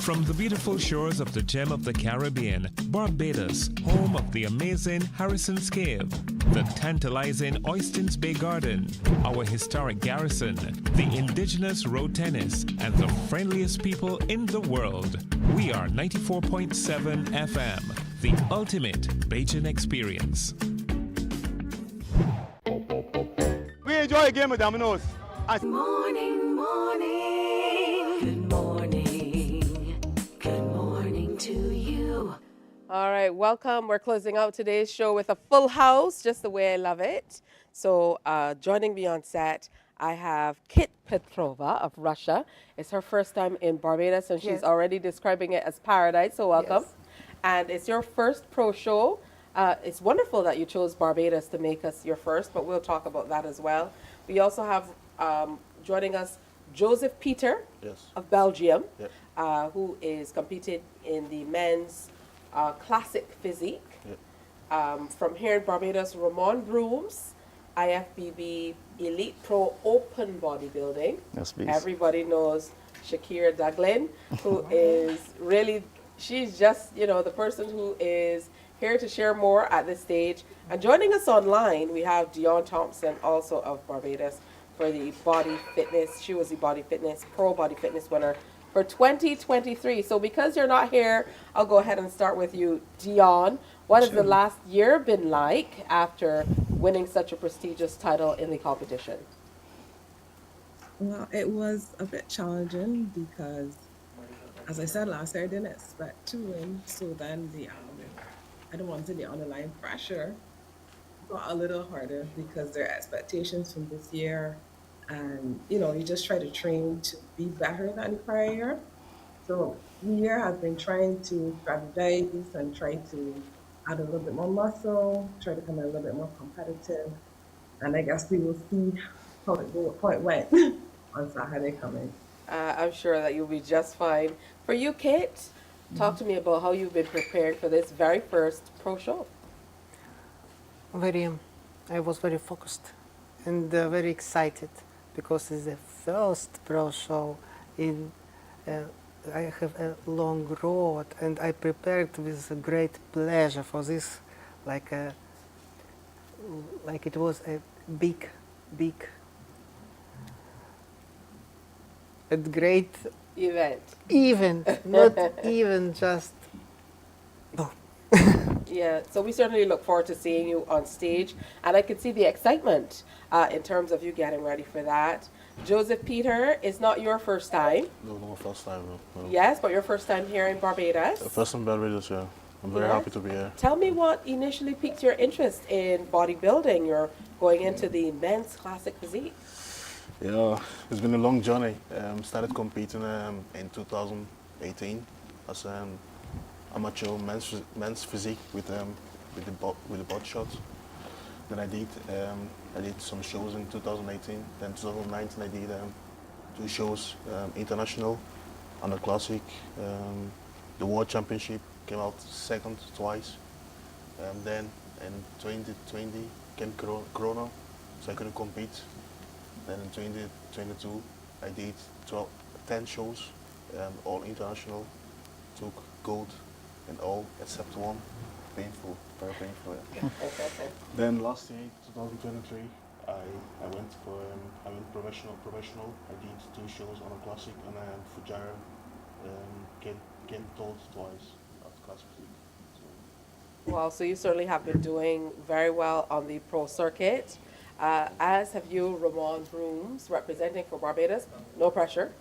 From the beautiful shores of the gem of the Caribbean, Barbados, home of the amazing Harrison's Cave, the tantalizing Oystins Bay Garden, our historic garrison, the indigenous road tennis, and the friendliest people in the world. We are 94.7 FM, the ultimate Bajan experience. We enjoy a game of dominoes. Morning, morning. Good morning. Good morning to you. All right, welcome. We're closing out today's show with a full house, just the way I love it. So joining me on set, I have Kit Petrova of Russia. It's her first time in Barbados, and she's already describing it as paradise, so welcome. Yes. And it's your first pro show. It's wonderful that you chose Barbados to make us your first, but we'll talk about that as well. We also have joining us Joseph Peter of Belgium, who is competing in the men's classic physique. From here in Barbados, Ramon Brooms, IFBB Elite Pro Open Bodybuilding. Yes, please. Everybody knows Shakira Duglin, who is really, she's just, you know, the person who is here to share more at this stage. And joining us online, we have Dion Thompson, also of Barbados, for the body fitness. She was the body fitness, pro body fitness winner for 2023. So because you're not here, I'll go ahead and start with you, Dion. What has the last year been like after winning such a prestigious title in the competition? Well, it was a bit challenging because, as I said last year, I didn't expect to win. So then I don't want to say the underlying pressure got a little harder because there are expectations from this year. And, you know, you just try to train to be better than the prior year. So the year has been trying to strategize and try to add a little bit more muscle, try to become a little bit more competitive. And I guess we will see how it went on Saturday coming. I'm sure that you'll be just fine. For you, Kate, talk to me about how you've been prepared for this very first pro show. I was very focused and very excited because it's the first pro show in I have a long road, and I prepared with great pleasure for this, like it was a big and great event, not even just. Yeah, so we certainly look forward to seeing you on stage, and I can see the excitement in terms of you getting ready for that. Joseph Peter, it's not your first time. No, not my first time. No. Yes, but your first time here in Barbados. First time in Barbados, yeah. I'm very happy to be here. Tell me what initially piqued your interest in bodybuilding. You're going into the men's classic physique. Yeah, it's been a long journey. Started competing in 2018 as amateur men's physique with the butt shot. Then I did some shows in 2018. Then 2019 I did 2 shows, international, and a classic. The World Championship came out second twice. Then in 2020 came Corona, so I couldn't compete. Then in 2022 I did 10 shows, all international. Took gold in all except one. Painful, very painful. Yeah. Then last year, 2023, I went professional. I did 2 shows on a classic, and Fujairah came third twice at classic. Well, so you certainly have been doing very well on the pro circuit, as have you, Ramon Brooms, representing for Barbados. No pressure.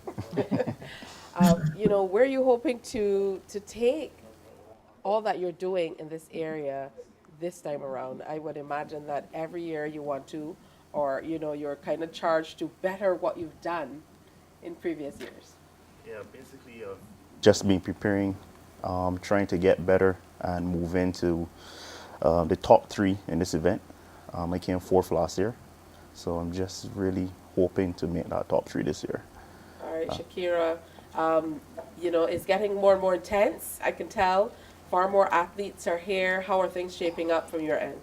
You know, where are you hoping to take all that you're doing in this area this time around? I would imagine that every year you want to, or, you know, you're kind of charged to better what you've done in previous years. Yeah, basically just been preparing trying to get better and move into the top 3 in this event. I came 4th last year, so I'm just really hoping to make that top 3 this year. All right, Shakira, you know, it's getting more and more intense, I can tell. Far more athletes are here. How are things shaping up from your end?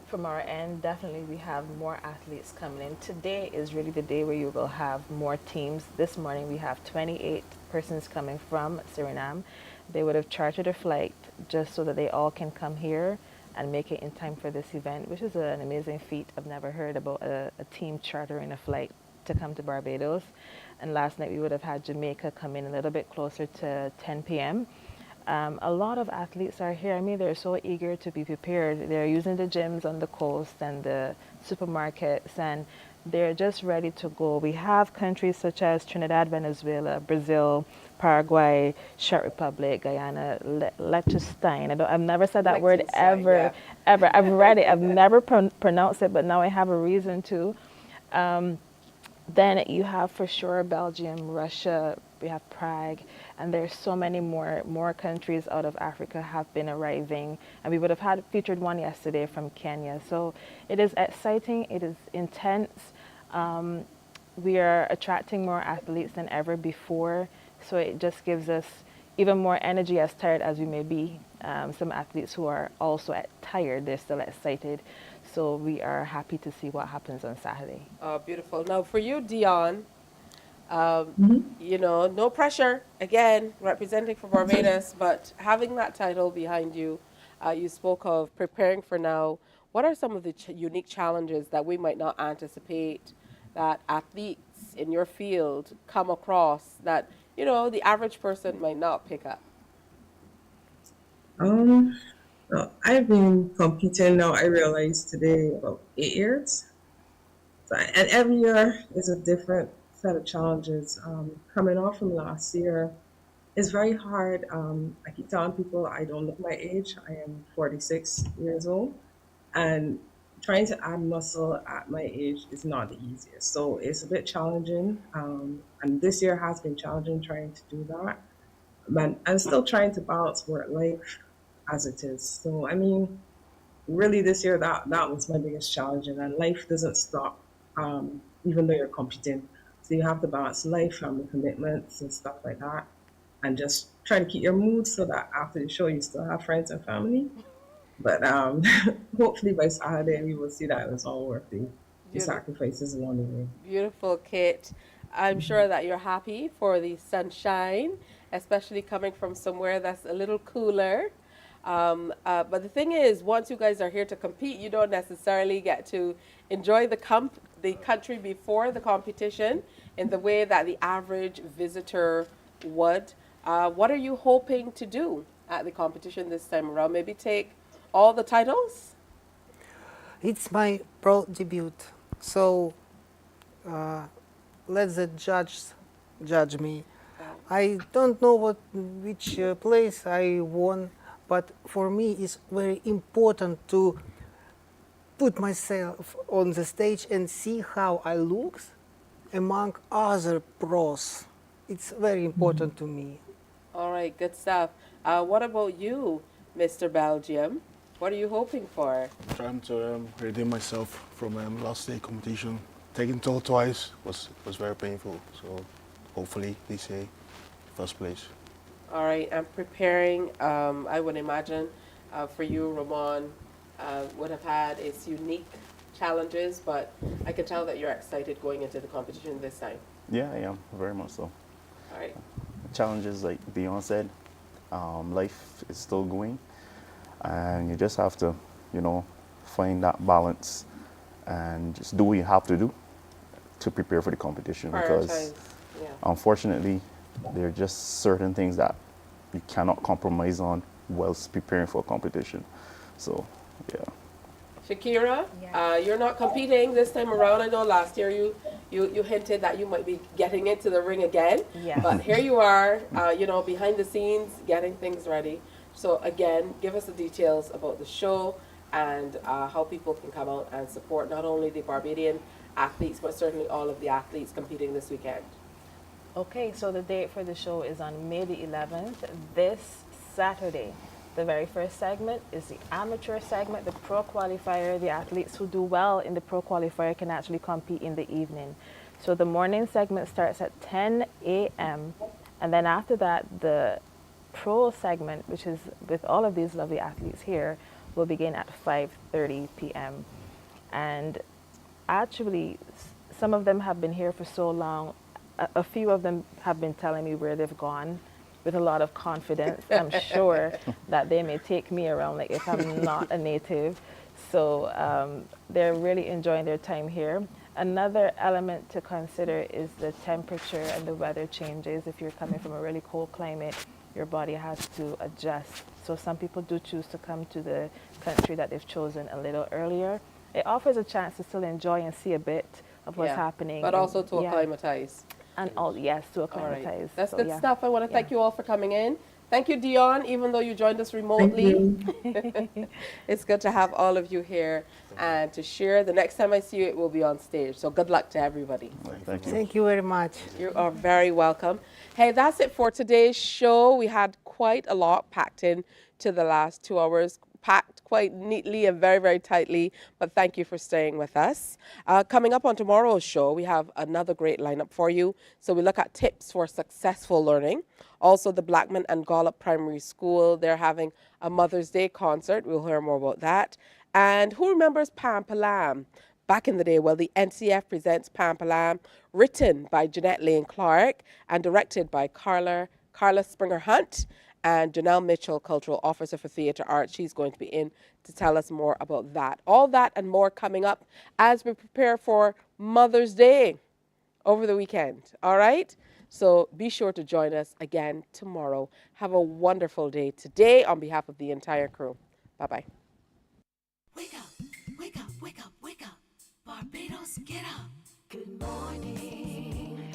From our end, definitely we have more athletes coming in. Today is really the day where you will have more teams. This morning we have 28 persons coming from Suriname. They would have chartered a flight just so that they all can come here and make it in time for this event, which is an amazing feat. I've never heard about a team chartering a flight to come to Barbados. And last night we would have had Jamaica come in a little bit closer to 10 p.m. A lot of athletes are here. I mean, they're so eager to be prepared. They're using the gyms on the coast and the supermarkets, and they're just ready to go. We have countries such as Trinidad, Venezuela, Brazil, Paraguay, Czech Republic, Guyana, Liechtenstein. I've never said that word ever. I've read it. I've never pronounced it, but now I have a reason to. Then you have for sure Belgium, Russia, we have Prague, and there's so many more countries out of Africa have been arriving. And we would have featured one yesterday from Kenya. So it is exciting, it is intense. We are attracting more athletes than ever before. So it just gives us even more energy, as tired as we may be. Some athletes who are also tired, they're still excited. So we are happy to see what happens on Saturday. Oh, beautiful. Now for you, Dion, you know, no pressure, again, representing for Barbados, but having that title behind you, you spoke of preparing for now. What are some of the unique challenges that we might not anticipate that athletes in your field come across that, you know, the average person might not pick up? Well, I've been competing now, I realized today, about 8 years. So, and every year is a different set of challenges. Coming off from last year, it's very hard. I keep telling people I don't look my age. I am 46 years old. And trying to add muscle at my age is not the easiest. So it's a bit challenging. And this year has been challenging trying to do that. But I'm still trying to balance work life as it is. So, I mean, really this year, that was my biggest challenge. And life doesn't stop, even though you're competing. So you have to balance life, family commitments and stuff like that. And just try to keep your mood so that after the show, you still have friends and family. But hopefully by Saturday, we will see that it was all worth the sacrifices along the way. Beautiful, Kit. I'm sure that you're happy for the sunshine, especially coming from somewhere that's a little cooler. But the thing is, once you guys are here to compete, you don't necessarily get to enjoy the country before the competition in the way that the average visitor would. What are you hoping to do at the competition this time around? Maybe take all the titles? It's my pro debut, so let the judges judge me. I don't know which place I won, but for me it's very important to put myself on the stage and see how I look among other pros. It's very important to me. All right, good stuff. What about you, Mr. Belgium? What are you hoping for? Trying to redeem myself from last day competition. Taking toll twice was very painful. So hopefully this day, first place. All right, I'm preparing. I would imagine for you, Ramon, would have had its unique challenges, but I can tell that you're excited going into the competition this time. Yeah, I am, very much so. All right. Challenges, like Dion said, life is still going, and you just have to, you know, find that balance and just do what you have to do to prepare for the competition. Because unfortunately, there are just certain things that you cannot compromise on whilst preparing for a competition. So, yeah. Shakira, you're not competing this time around. I know last year you hinted that you might be getting into the ring again. Yeah. But here you are, you know, behind the scenes, getting things ready. So again, give us the details about the show and how people can come out and support not only the Barbadian athletes, but certainly all of the athletes competing this weekend. Okay, so the date for the show is on May the 11th, this Saturday. The very first segment is the amateur segment, the pro qualifier. The athletes who do well in the pro qualifier can actually compete in the evening. So the morning segment starts at 10 a.m. And then after that, the pro segment, which is with all of these lovely athletes here, will begin at 5:30 p.m. And actually, some of them have been here for so long. A few of them have been telling me where they've gone with a lot of confidence. I'm sure that they may take me around like if I'm not a native. So they're really enjoying their time here. Another element to consider is the temperature and the weather changes. If you're coming from a really cold climate, your body has to adjust. So some people do choose to come to the country that they've chosen a little earlier. It offers a chance to still enjoy and see a bit of what's happening. But also to acclimatize. And all, yes, to acclimatize. Right. That's good stuff. I want to thank you all for coming in. Thank you, Dion, even though you joined us remotely. It's good to have all of you here and to share. The next time I see you, it will be on stage. So good luck to everybody. Thank you. Thank you very much. You are very welcome. Hey, that's it for today's show. We had quite a lot packed in to the last 2 hours, packed quite neatly and very, very tightly, but thank you for staying with us. Coming up on tomorrow's show, we have another great lineup for you. So we look at tips for successful learning. Also, the Blackman and Gollop Primary School, they're having a Mother's Day concert. We'll hear more about that. And who remembers Pam Palam? Back in the day, well, the NCF presents Pam Palam, written by Jeanette Lane Clark and directed by Carla Springer Hunt. And Janelle Mitchell, Cultural Officer for Theatre Arts. She's going to be in to tell us more about that. All that and more coming up as we prepare for Mother's Day over the weekend. All right? So be sure to join us again tomorrow. Have a wonderful day today on behalf of the entire crew. Bye-bye. Wake up, wake up, wake up, wake up. Barbados, get up. Good morning.